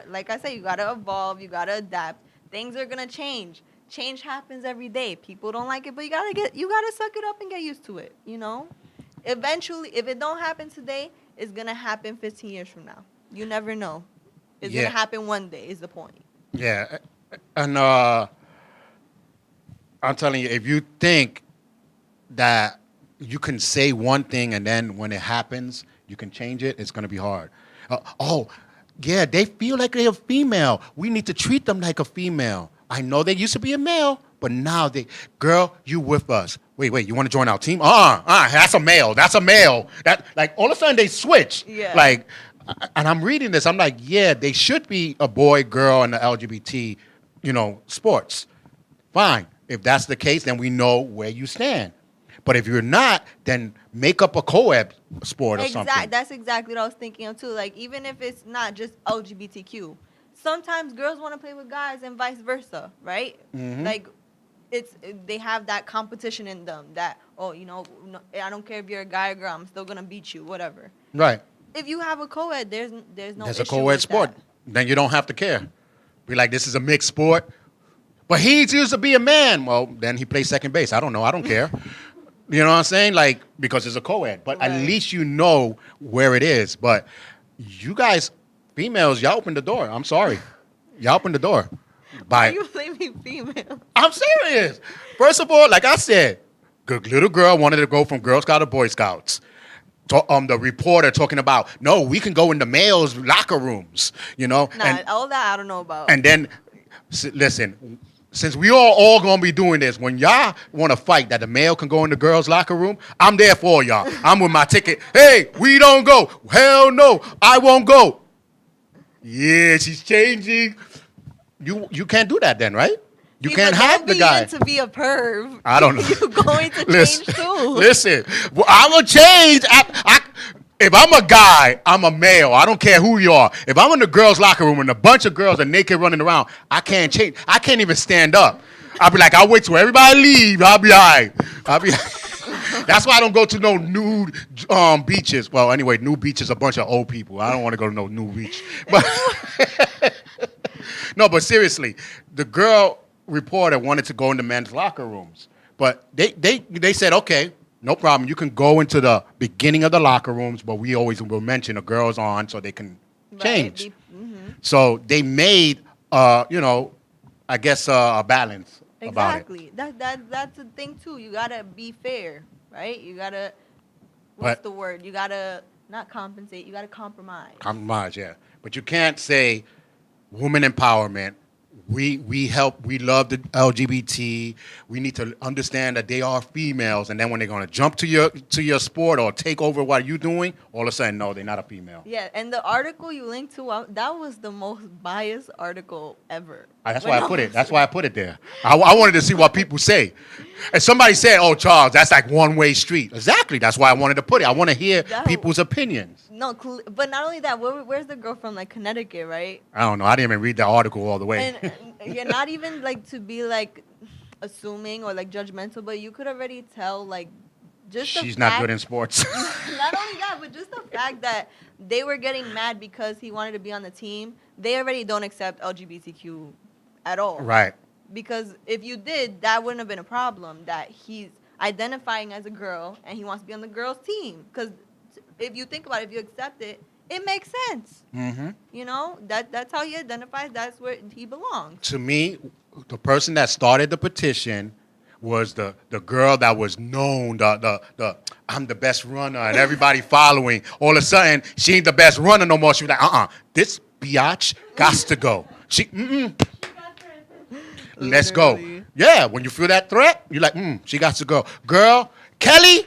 like I said, you gotta evolve. You gotta adapt. Things are gonna change. Change happens every day. People don't like it, but you gotta suck it up and get used to it. Eventually, if it don't happen today, it's gonna happen 15 years from now. You never know. It's gonna happen one day. Is the point. Yeah, and I'm telling you, if you think that you can say one thing and then when it happens, you can change it, it's going to be hard. Yeah, they feel like they're a female. We need to treat them like a female. I know they used to be a male, but now girl, you with us. Wait, you want to join our team? That's a male. That's a male. That, like, all of a sudden they switch. Yeah. Like, and I'm reading this, I'm like, yeah, they should be a boy, girl, and the LGBT, sports. Fine. If that's the case, then we know where you stand. But if you're not, then make up a co-ed sport or something. That's exactly what I was thinking of too. Like, even if it's not just LGBTQ, sometimes girls want to play with guys and vice versa, right? Mm-hmm. Like, they have that competition in them that, I don't care if you're a guy or girl, I'm still gonna beat you, whatever. Right. If you have a co-ed, there's no There's issue a co-ed with sport. that. Then you don't have to care. Be like, this is a mixed sport. But he used to be a man. Well, then he plays second base. I don't know. I don't care. You know what I'm saying? Like, because it's a co-ed. But at least you know where it is. But you guys, females, y'all open the door. I'm sorry. Y'all open the door. Why are you blaming female? I'm serious. First of all, like I said, good little girl wanted to go from Girl Scout to Boy Scouts. The reporter talking about, no, we can go in the males' locker rooms, Nah, all that I don't know about. And then, listen, since we all going to be doing this, when y'all want to fight that the male can go in the girls' locker room, I'm there for y'all. I'm with my ticket. Hey, we don't go. Hell no, I won't go. Yeah, she's changing. You can't do that then, right? You can't have the guy. To be a perv. I don't know. You're going to change too. Listen, I'm going to change. If I'm a guy, I'm a male. I don't care who you are. If I'm in the girls' locker room and a bunch of girls are naked running around, I can't change. I can't even stand up. I'll be like, I'll wait till everybody leave. I'll be all right. That's why I don't go to no nude beaches. Well, anyway, nude beach is a bunch of old people. I don't want to go to no nude beach. But no, but seriously, the girl reporter wanted to go into men's locker rooms. But they said, okay, no problem. You can go into the beginning of the locker rooms, but we always will mention a girl's on so they can change. So they made, I guess a balance about it. Exactly. That's the thing too. You gotta be fair, right? You gotta. What's the word? You gotta not compensate. You gotta compromise. Compromise, yeah. But you can't say woman empowerment. We help. We love the LGBT. We need to understand that they are females, and then when they're going to jump to your sport or take over what you're doing, all of a sudden, no, they're not a female. Yeah, and the article you linked to, that was the most biased article ever. That's why I put it. That's why I put it there. I wanted to see what people say. And somebody said, "Oh, Charles, that's like one-way street." Exactly. That's why I wanted to put it. I want to hear people's opinions. No, but not only that. Where's the girl from? Like Connecticut, right? I don't know. I didn't even read the article all the way. And you're not even like to be like assuming or like judgmental, but you could already tell like just the She's not fact- good in sports. Not only that, but just the fact that they were getting mad because he wanted to be on the team. They already don't accept LGBTQ at all. Right. Because if you did, that wouldn't have been a problem. That he's identifying as a girl and he wants to be on the girls' team. Because if you think about it, if you accept it, it makes sense. Mm-hmm. You know, that's how he identifies. That's where he belongs. To me, the person that started the petition was the girl that was known, the I'm the best runner and everybody following. All of a sudden, she ain't the best runner no more. She was like, this biatch got to go. Let's go. Literally. Yeah, when you feel that threat, you're like, she got to go. Girl, Kelly,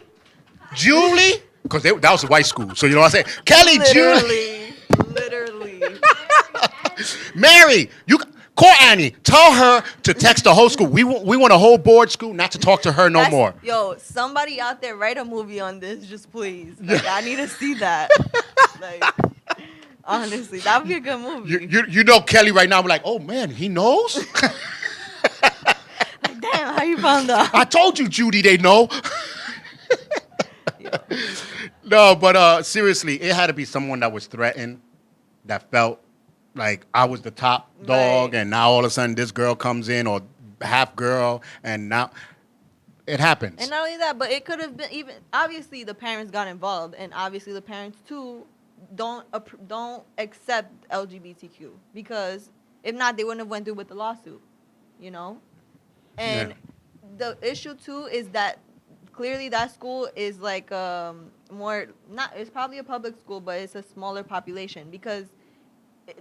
Julie, because that was a white school. So you know what I'm saying? Kelly, Julie, Literally. Mary, you call Annie. Tell her to text the whole school. We want a whole board school not to talk to her no more. Yo, somebody out there write a movie on this, just please. Like, I need to see that. Like, honestly, that would be a good movie. You know Kelly right now. We're like, oh man, he knows. Like, damn, how you found out? I told you, Judy. They know. No, but seriously, it had to be someone that was threatened, that felt like I was the top dog, Right. and now all of a sudden this girl comes in, or half girl, and now it happens. And not only that, but it could have been even. Obviously, the parents got involved, and obviously the parents too don't accept LGBTQ, because if not, they wouldn't have went through with the lawsuit, you know. And the issue too is that clearly that school is like more not. It's probably a public school, but it's a smaller population, because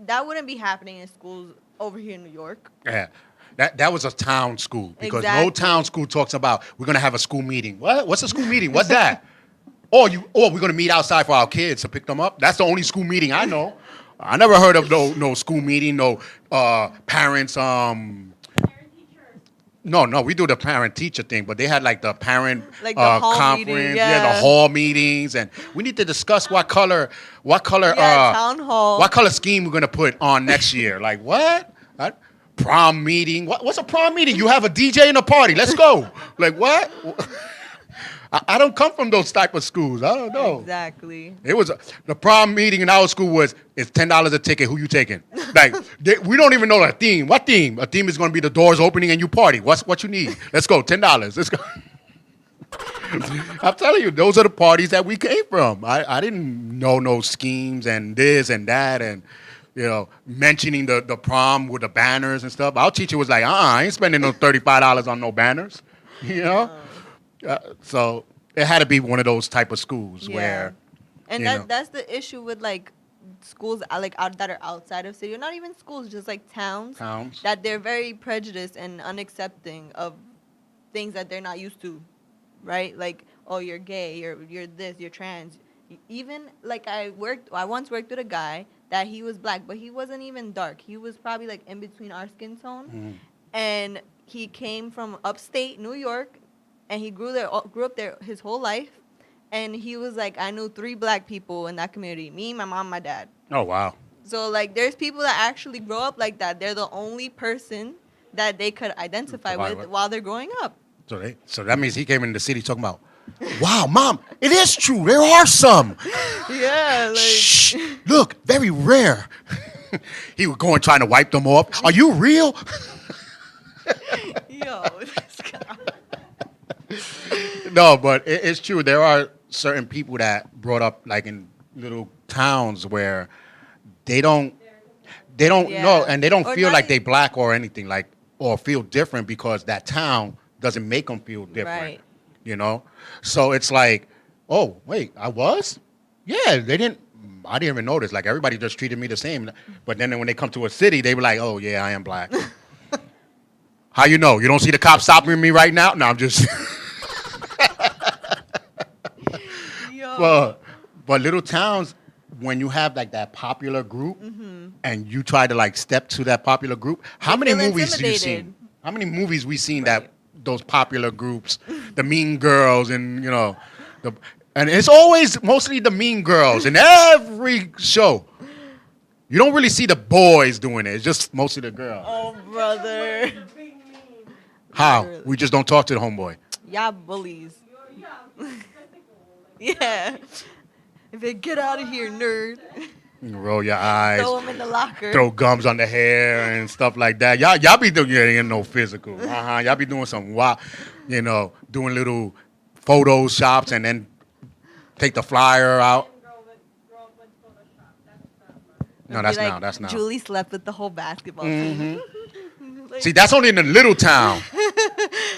that wouldn't be happening in schools over here in New York. Yeah. That was a town school, because no Exactly. town school talks about we're gonna have a school meeting. What? What's a school meeting? What's that? Or we're gonna meet outside for our kids to pick them up. That's the only school meeting I know. I never heard of no school meeting, no parents. No, we do the parent teacher thing, but they had like the parent Like the hall conference, meeting, the yeah. hall meetings, and we need to discuss what color Town hall. what color scheme we're gonna put on next year. Like what? Prom meeting? What's a prom meeting? You have a DJ and a party. Let's go. Like what? I don't come from those type of schools. I don't know. Exactly. It was the prom meeting in our school was it's $10 a ticket. Who you taking? Like we don't even know a theme. What theme? A theme is going to be the doors opening and you party. What you need? Let's go. $10. Let's go. I'm telling you, those are the parties that we came from. I didn't know no schemes and this and that and mentioning the prom with the banners and stuff. Our teacher was like, I ain't spending no $35 on no banners. So it had to be one of those type of schools where, and that's the issue with like schools that are outside of city, or not even schools, just like towns, that they're very prejudiced and unaccepting of things that they're not used to, right? Like, oh, you're gay, you're this, you're trans. Even like I once worked with a guy that he was black, but he wasn't even dark. He was probably like in between our skin tone, and he came from upstate New York. And he grew up there his whole life. And he was like, I knew 3 black people in that community. Me, my mom, my dad. Oh, wow. So, like, there's people that actually grow up like that. They're the only person that they could identify with while they're growing up. So that means he came into the city talking about, wow, Mom, it is true. There are some. Yeah, like. Shh, look, very rare. He was going trying to wipe them off. Are you real? Yo, this guy. No, but it's true. There are certain people that brought up like in little towns where they don't know, and they don't Or feel not like they black or anything, like, or feel different because that town doesn't make them feel different. Right. So it's like, oh wait, I was? Yeah, I didn't even notice. Like everybody just treated me the same. But then when they come to a city, they were like, oh yeah, I am black. How you know? You don't see the cops stopping me right now? No, I'm just. But little towns, when you have like that popular group, and you try to like step to that popular group, how many movies do you seen? How many movies we seen that those popular groups, the Mean Girls, and and it's always mostly the Mean Girls in every show. You don't really see the boys doing it. It's just mostly the girls. Oh, brother. How? We just don't talk to the homeboy. Y'all bullies. Yeah. If they get out of here, nerd. You roll your eyes, Throw them in the locker. throw gums on the hair and stuff like that. Y'all be doing ain't no physical. Y'all be doing some wild, doing little photoshops and then take the flyer out. No, that's Be now. That's now. Julie slept with the whole basketball team. See, that's only in the little town.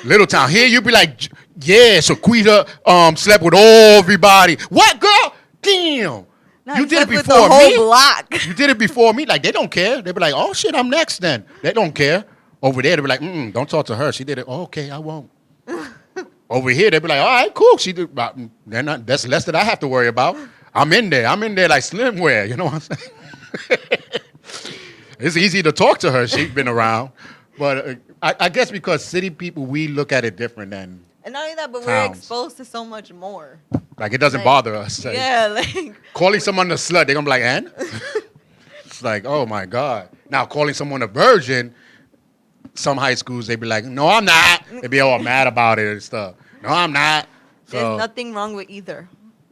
Little town. Here you be like, yeah, Shaquita slept with everybody. What, girl? Damn. No, You he did it slept with before the whole me? block. You did it before me. Like, they don't care. They be like, oh, shit, I'm next then. They don't care. Over there, they be like, don't talk to her. She did it. Oh, okay, I won't. Over here, they be like, all right, cool. She did. They're not. That's less that I have to worry about. I'm in there. I'm in there like slimwear. You know what I'm saying? It's easy to talk to her. She's been around. But I guess because city people, we look at it different than And not only that, but we're towns. exposed to so much more. Like, it doesn't Like, bother us. Like, Yeah, like calling someone a slut, they're going to be like, and? It's like, oh, my God. Now, calling someone a virgin, some high schools, they be like, no, I'm not. They be all mad about it and stuff. No, I'm not. there's So, nothing wrong with either.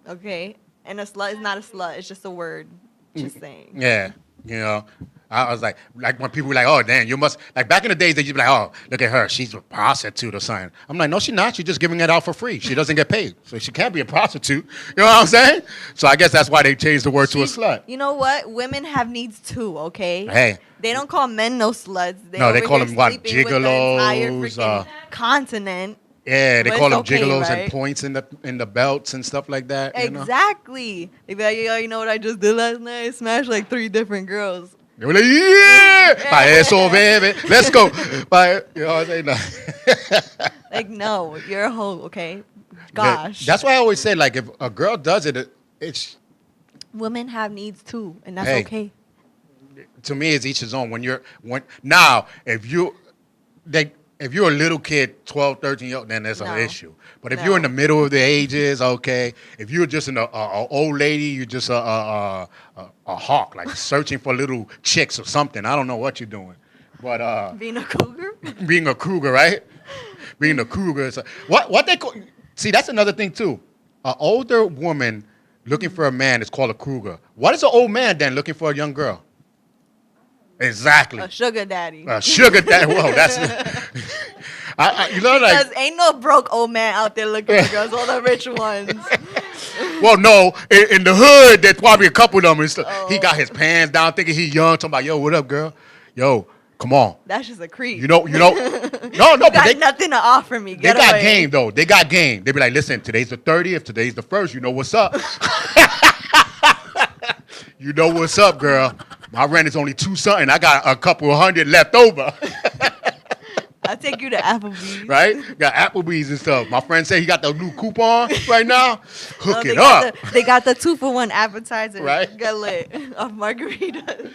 Okay? And a slut is not a slut. It's just a word. Just saying. yeah, I was like when people were like, oh, damn, you must, like back in the days, they used to be like, oh, look at her, she's a prostitute or something. I'm like, no, she's not. She's just giving it out for free. She doesn't get paid. So she can't be a prostitute. You know what I'm saying? So I guess that's why they changed the word to a slut. You know what? Women have needs too, okay? Hey. They don't call men no sluts. No, they over call here them, what, sleeping with the entire gigolos, freaking continent. Yeah, they But call it's them okay, gigolos right? and points in the belts and stuff like that. You know? Exactly. They be like, yo, you know what I just did last night? I smashed like 3 different girls. They were like, yeah, pa eso, baby, let's go. But, you know what I'm saying? Like, no, you're a hoe, okay? Gosh. That's why I always say, like, if a girl does it, it's, Women have needs too, and that's Hey. okay. to me, it's each his own. Now, if you're a little kid, 12, 13 years old, then there's No. an issue. But if No. you're in the middle of the ages, okay. If you're just an old lady, you're just a hawk, like searching for little chicks or something. I don't know what you're doing. But Being a cougar? being a cougar, right? Being a cougar. Is what they call. See, that's another thing too. An older woman looking for a man is called a cougar. What is an old man then looking for a young girl? Exactly. A sugar daddy. A sugar daddy. Whoa, that's. You know, Because like. ain't no broke old man out there looking for girls, all the rich ones. Well, no, in the hood, there's probably a couple of them. And stuff. Oh. He got his pants down, thinking he young. Talking about, yo, what up, girl? Yo, come on. That's just a creep. You know. No, You but got they. nothing to offer me. They Get got away. game, though. They got game. They be like, listen, today's the 30th. Today's the 1st. You know what's up. You know what's up, girl. My rent is only $2 something. I got a couple of hundred left over. I'll take you to Applebee's. Right? Got Applebee's and stuff. My friend said he got the new coupon right now. Hook They it got up. they got the 2-for-1 appetizer. Right. Get lit of margaritas.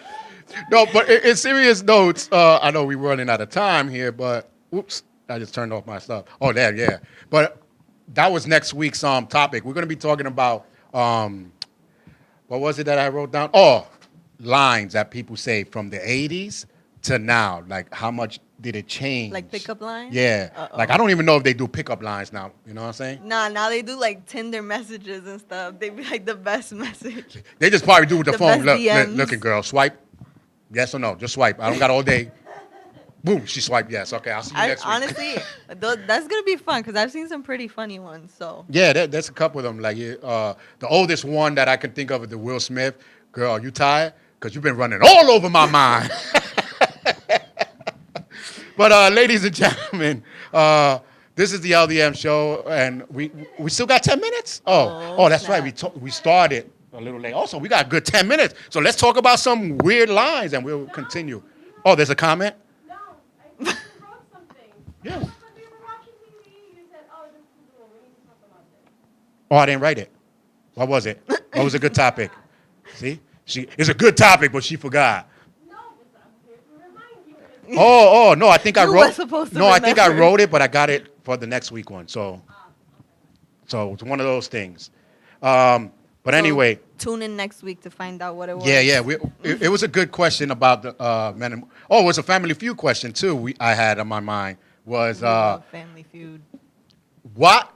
No, but in serious notes, I know we're running out of time here, but oops, I just turned off my stuff. Oh, there, yeah. But that was next week's topic. We're going to be talking about, what was it that I wrote down? Oh, lines that people say from the 80s to now. Like, how much did it change? Like pickup lines? Yeah. Uh-oh. Like, I don't even know if they do pickup lines now. You know what I'm saying? Nah, now they do like Tinder messages and stuff. They be like the best message. They just probably do with the The phone. best Look, DMs. looking, girl, swipe. Yes or no? Just swipe. I don't got all day. Boom, she swiped yes. Okay, I'll see you next week. Honestly, that's gonna be fun because I've seen some pretty funny ones. So Yeah, there's a couple of them. Like the oldest one that I can think of is the Will Smith. Girl, are you tired? Because you've been running all over my mind. But ladies and gentlemen, this is the LDM show, and we still got 10 minutes? Oh, that's snap. right. We started a little late. Also, we got a good 10 minutes. So let's talk about some weird lines, and we'll continue. Oh, there's a comment? No, I just wrote something. Yeah. We were watching TV. You said, "Oh, this is cool. We need to talk about this." Oh, I didn't write it. What was it? What was a good topic? See? It's a good topic, but she forgot. No, but I'm here to remind you. Oh, no, I think I You wrote. were supposed to No, I think I remember. wrote it, but I got it for the next week one. So it's one of those things. But anyway, tune in next week to find out what it was. yeah. It was a good question about the men. It was a Family Feud question too. I had on my mind was Love Family Feud. what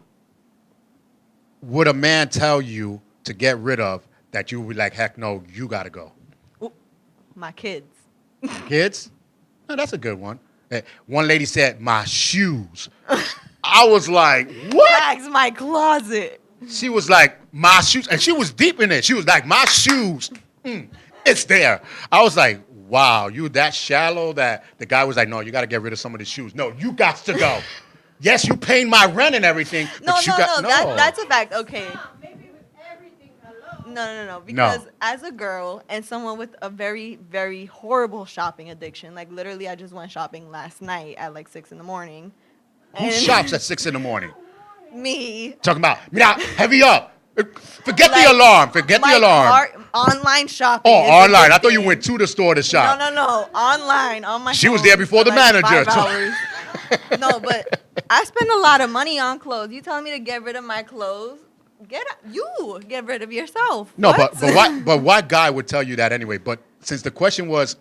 would a man tell you to get rid of that you would be like, heck no, you got to go? My kids. Kids? No, that's a good one. One lady said, my shoes. I was like, what? Bags my closet. She was like, my shoes. And she was deep in it. She was like, my shoes. It's there. I was like, wow, you that shallow that the guy was like, no, you got to get rid of some of the shoes. No, you got to go. Yes, you paying my rent and everything. No, but you got, that's a fact. Okay. Maybe with everything alone. No. Because as a girl and someone with a very, very horrible shopping addiction, like literally I just went shopping last night at like 6 a.m. Who shops at 6 a.m? Me. Talking about, now, heavy up. Forget Like, the alarm. Forget the alarm. Online shopping. Oh, is a online. good I thought you thing. went to the store to shop. No. Online, on my She was phone there before for the like manager. 5 hours. No, but I spend a lot of money on clothes. You telling me to get rid of my clothes? Get rid of yourself. No, What? but what guy would tell you that anyway? But since the question was,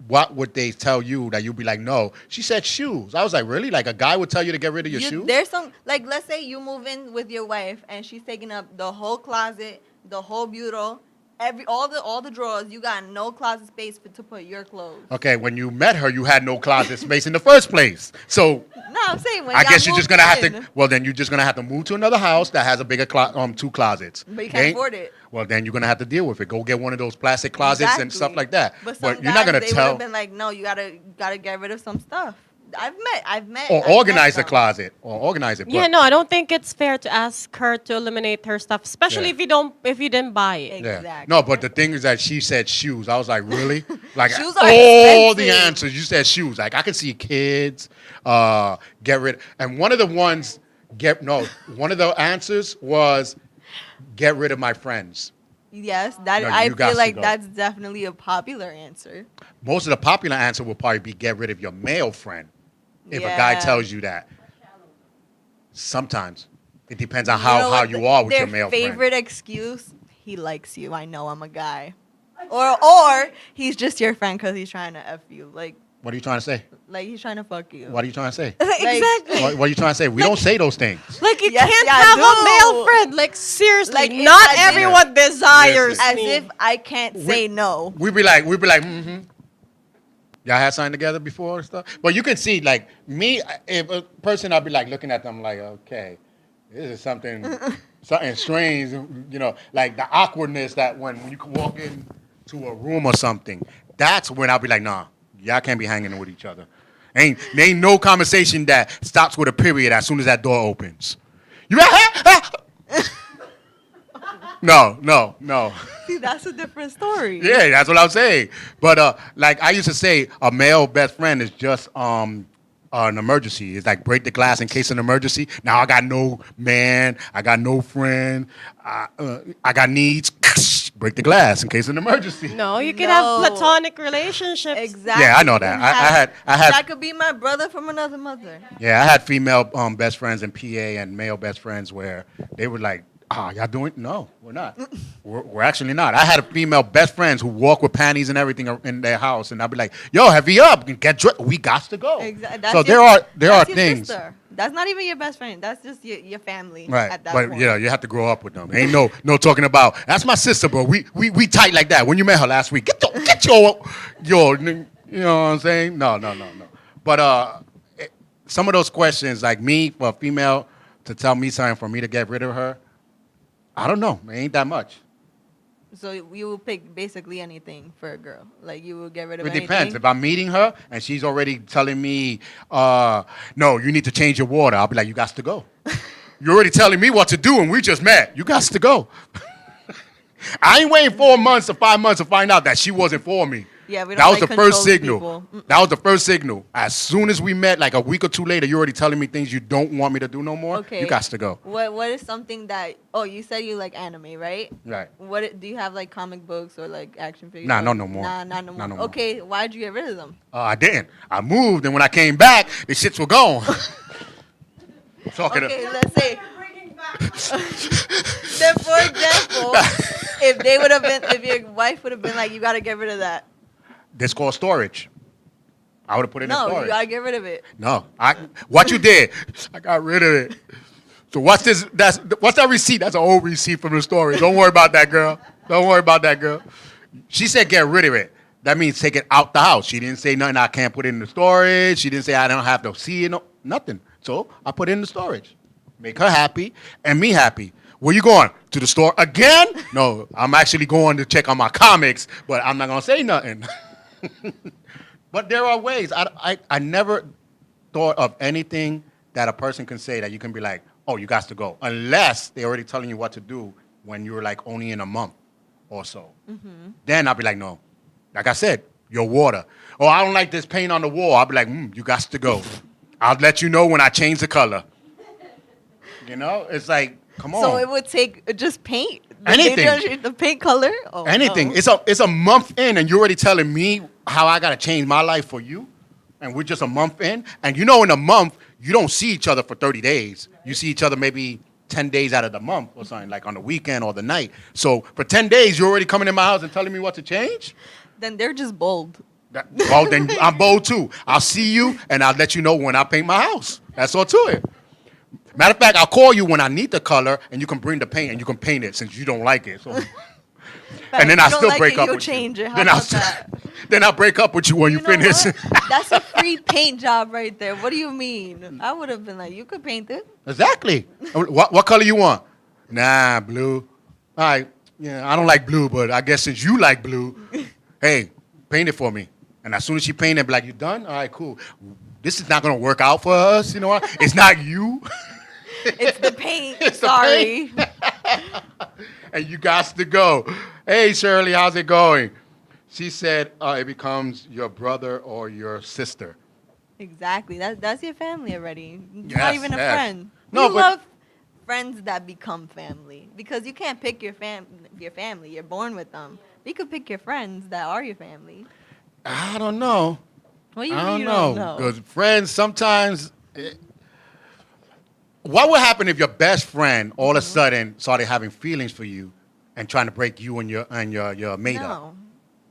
what would they tell you that you'd be like, no? She said shoes. I was like, really? Like a guy would tell you to get rid of your shoes? There's some, like, let's say you move in with your wife and she's taking up the whole closet, the whole bureau, all the drawers. You got no closet space to put your clothes. Okay, when you met her, you had no closet space in the first place. So No, I'm saying when I y'all guess you're just moved gonna have in. to. Well, then you're just gonna have to move to another house that has a bigger two closets. But you can't afford it. Well, then you're gonna have to deal with it. Go get one of those plastic closets and stuff Exactly. like that. But some you're not gonna guys, they would tell have been like, no, you gotta get rid of some stuff. I've met. or I've organize the met some. closet or organize it. Yeah, But- no, I don't think it's fair to ask her to eliminate her stuff, especially Yeah. if you didn't buy it. Yeah. Exactly. No, but the thing is that she said shoes. I was like, really? Like Shoes are all the expensive. answers. You said shoes. Like I can see kids, get rid. And one of the answers was get rid of my friends. Yes, that No, I you got feel to like go. that's definitely a popular answer. Most of the popular answer will probably be get rid of your male friend. If a guy Yeah. tells you that. Sometimes. It depends on You how know what? you are with Their your male favorite friend. excuse: he likes you. I know I'm a guy, or he's just your friend because he's trying to f you. Like What are you trying to say? he's trying to fuck you. What are you trying to say? Exactly. What are you trying to say? We don't say those things. Like you Yes, can't yeah, I have a do. male friend. Like seriously, Like, if not I did- everyone desires Listen. As me. if I can't say no. We'd be like, mm-hmm. Y'all had something together before and stuff? But you can see, like, me, if a person, I'd be like looking at them like, okay, this is something strange, you know, like the awkwardness that when you can walk into a room or something, that's when I'll be like, nah, y'all can't be hanging with each other. There ain't no conversation that stops with a period as soon as that door opens. You No. See, that's a different story. Yeah, that's what I'm saying. But like I used to say, a male best friend is just an emergency. It's like break the glass in case of an emergency. Now I got no man, I got no friend, I got needs. Break the glass in case of an emergency. No, you can No. have platonic relationships. Exactly. Yeah, I know that. I had That could be my brother from another mother. Yeah, I had female best friends in PA and male best friends where they were like, y'all doing? No, we're not. We're actually not. I had a female best friends who walk with panties and everything in their house, and I'd be like, yo, heavy up, get dressed. We got to go. Exactly. So there are your things. Sister. That's not even your best friend. That's just your family. Right, At that but point. yeah, you have to grow up with them. Ain't no talking about that's my sister, bro. We tight like that. When you met her last week, get your, you know what I'm saying? No. But some of those questions, like me for a female to tell me something for me to get rid of her, I don't know. It ain't that much. So you will pick basically anything for a girl. Like you will get rid of It anything. depends. If I'm meeting her and she's already telling me, no, you need to change your water, I'll be like, you got to go. You're already telling me what to do and we just met. You got to go. I ain't waiting 4 months or 5 months to find out that she wasn't for me. Yeah, we don't That was like the first control signal. people. That was the first signal. As soon as we met, like a week or two later, you're already telling me things you don't want me to do no more. Okay. You got to go. What is something that? Oh, you said you like anime, right? Right. What do you have like comic books or like action figures? Nah, no more. Nah, not no more. Not no more. Okay, why'd you get rid of them? I didn't. I moved, and when I came back, the shits were gone. Talking Okay, let's say. Then, for example, if your wife would have been like, you gotta get rid of that. This called storage. I would have put it in No, storage. you gotta get rid of it. No, what you did, I got rid of it. So what's this? What's that receipt? That's an old receipt from the story. Don't worry about that, girl. Don't worry about that, girl. She said get rid of it. That means take it out the house. She didn't say nothing. I can't put it in the storage. She didn't say I don't have to see it. No, nothing. So I put it in the storage. Make her happy and me happy. Where you going? To the store again? No, I'm actually going to check on my comics, but I'm not gonna say nothing. But there are ways. I never thought of anything that a person can say that you can be like, oh, you got to go, unless they're already telling you what to do when you're like only in a month or so. Mm-hmm. Then I'll be like, no. Like I said, your water. Oh, I don't like this paint on the wall. I'll be like, you got to go. I'll let you know when I change the color. You know, it's like, come on. So it would take just paint? Anything. The paint color? Oh, anything. No. It's a month in, and you're already telling me how I got to change my life for you? And we're just a month in? And you know in a month, you don't see each other for 30 days. You see each other maybe 10 days out of the month or something, like on the weekend or the night. So for 10 days, you're already coming in my house and telling me what to change? Then they're just bold. Well, then I'm bold too. I'll see you, and I'll let you know when I paint my house. That's all to it. Matter of fact, I'll call you when I need the color, and you can bring the paint, and you can paint it since you don't like it. So. And then I still break up with change you. It. How about that? Then I'll break up with you when you finish. That's a free paint job right there. What do you mean? I would have been like, you could paint it. Exactly. What color you want? Nah, blue. All right. Yeah, I don't like blue, but I guess since you like blue, hey, paint it for me. And as soon as she paint it, be like, you done? All right, cool. This is not going to work out for us. You know what? It's not you. It's the paint. It's Sorry. The paint. And you got to go. Hey, Shirley, how's it going? She said it becomes your brother or your sister. Exactly. That's your family already. Yes, Not even a friend. No, we love friends that become family because you can't pick your family. You're born with them. You could pick your friends that are your family. I don't know. What do you I mean don't you know. don't know? Because friends sometimes. What would happen if your best friend all of a sudden started having feelings for you and trying to break you and your mate up? No.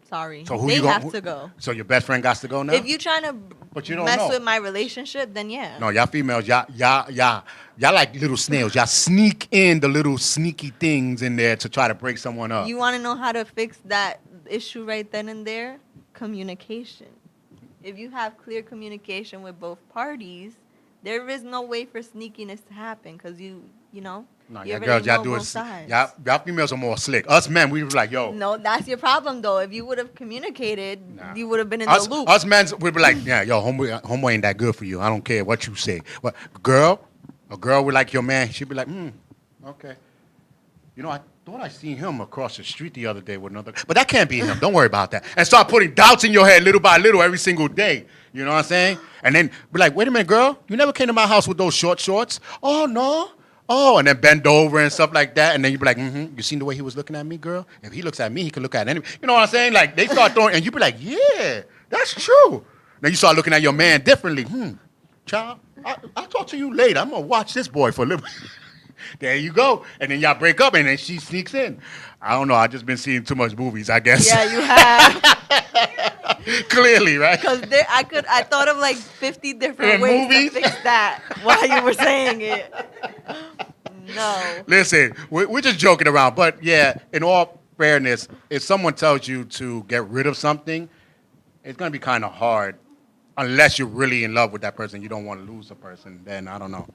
Sorry. So who they you gonna, have to go. So your best friend got to go now? If you're trying to But you don't mess know. with my relationship, then yeah. No, y'all females, y'all like little snails. Y'all sneak in the little sneaky things in there to try to break someone up. You want to know how to fix that issue right then and there? Communication. If you have clear communication with both parties, there is no way for sneakiness to happen because you know. No, you y'all already girls, y'all know do both it. sides. Y'all females are more slick. Us men, we was like, yo. No, that's your problem though. If you would have communicated, you would have been in Us, the loop. us men, we'd be like, yeah, yo, homeboy ain't that good for you. I don't care what you say. But a girl would like your man. She'd be like, okay. You know, I thought I seen him across the street the other day with another. But that can't be him. Don't worry about that. And start putting doubts in your head little by little every single day. You know what I'm saying? And then be like, wait a minute, girl. You never came to my house with those short shorts? Oh, no. Oh, and then bend over and stuff like that. And then you be like, you seen the way he was looking at me, girl? If he looks at me, he can look at anyone. You know what I'm saying? Like, they start throwing, and you be like, yeah, that's true. Then you start looking at your man differently. Child, I'll talk to you later. I'm going to watch this boy for a little bit. There you go. And then y'all break up, and then she sneaks in. I don't know. I just been seeing too much movies, I guess. Yeah, you have. Clearly, right? Because I thought of like 50 different In ways movies? to fix that while you were saying it. No. Listen, we're just joking around. But, yeah, in all fairness, if someone tells you to get rid of something, it's going to be kind of hard. Unless you're really in love with that person. You don't want to lose the person. Then I don't know.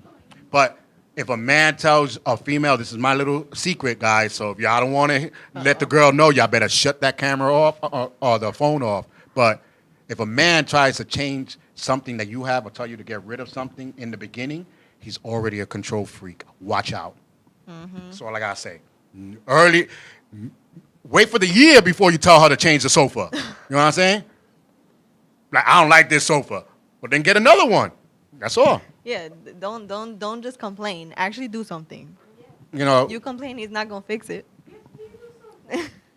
But if a man tells a female, this is my little secret, guys, so if y'all don't want to let the girl know, y'all better shut that camera off or the phone off. But if a man tries to change something that you have or tell you to get rid of something in the beginning, he's already a control freak. Watch out. That's all I got to say. Wait for the year before you tell her to change the sofa. You know what I'm saying? Like, I don't like this sofa. Well, then get another one. That's all. Yeah, don't just complain. Actually do something. You know. You complain, he's not gonna fix it.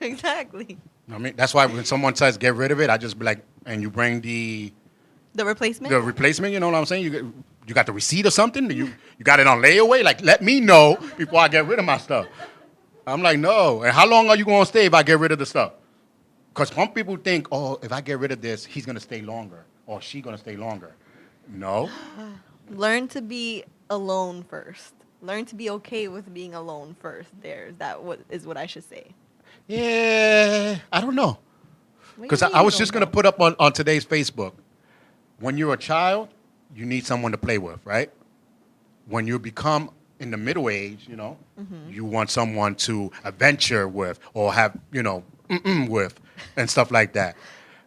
Exactly. I mean, that's why when someone says get rid of it, I just be like, and you bring the replacement. The replacement. You know what I'm saying? You got the receipt or something? You got it on layaway? Like, let me know before I get rid of my stuff. I'm like, no. And how long are you gonna stay if I get rid of the stuff? Because some people think, oh, if I get rid of this, he's gonna stay longer or she's gonna stay longer. No. Learn to be alone first. learn to be okay with being alone first. What is what I should say. Yeah, I don't know. What do you Because mean I you was don't just going to know? put up on today's Facebook, when you're a child, you need someone to play with, right? When you become in the middle age, you want someone to adventure with or have, with and stuff like that.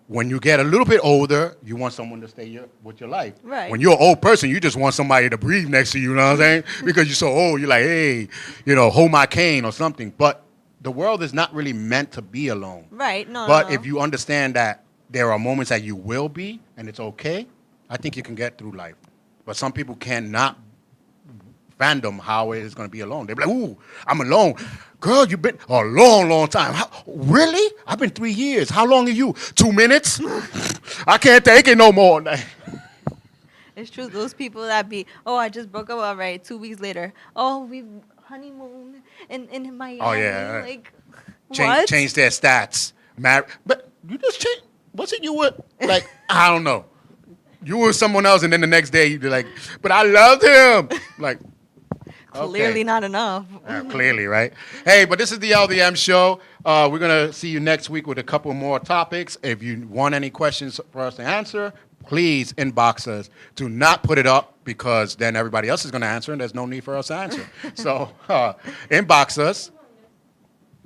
When you get a little bit older, you want someone to stay with your life. Right. When you're an old person, you just want somebody to breathe next to you, you know what I'm saying? Because you're so old, you're like, hey, hold my cane or something. But the world is not really meant to be alone. Right. No. But no. if you understand that there are moments that you will be, and it's okay, I think you can get through life. But some people cannot fathom how it is going to be alone. They're like, ooh, I'm alone. Girl, you've been a long, long time. Really? I've been 3 years. How long are you? 2 minutes? I can't take it no more. It's true. Those people that be, oh, I just broke up already. 2 weeks later, oh, we honeymoon in Miami. Oh, yeah. Like, what? Change their stats. But you just changed. Wasn't you with, like, I don't know. You were someone else, and then the next day you'd be like, but I loved him. Like, Clearly okay. not enough. Clearly, right? Hey, but this is the LDM Show. We're going to see you next week with a couple more topics. If you want any questions for us to answer, please inbox us. Do not put it up because then everybody else is going to answer, and there's no need for us to answer. So inbox us.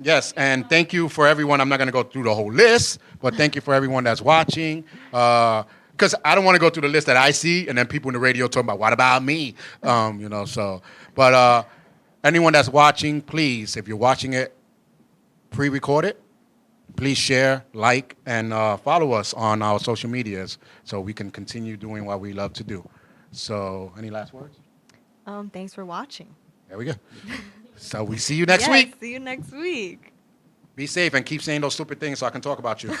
Yes, and thank you for everyone. I'm not going to go through the whole list, but thank you for everyone that's watching. Because I don't want to go through the list that I see, and then people in the radio talking about, what about me? But anyone that's watching, please, if you're watching it, pre-record it. Please share, like, and follow us on our social medias so we can continue doing what we love to do. So, any last words? Thanks for watching. There we go. So we see you next Yes, week. See you next week. Be safe and keep saying those stupid things so I can talk about you.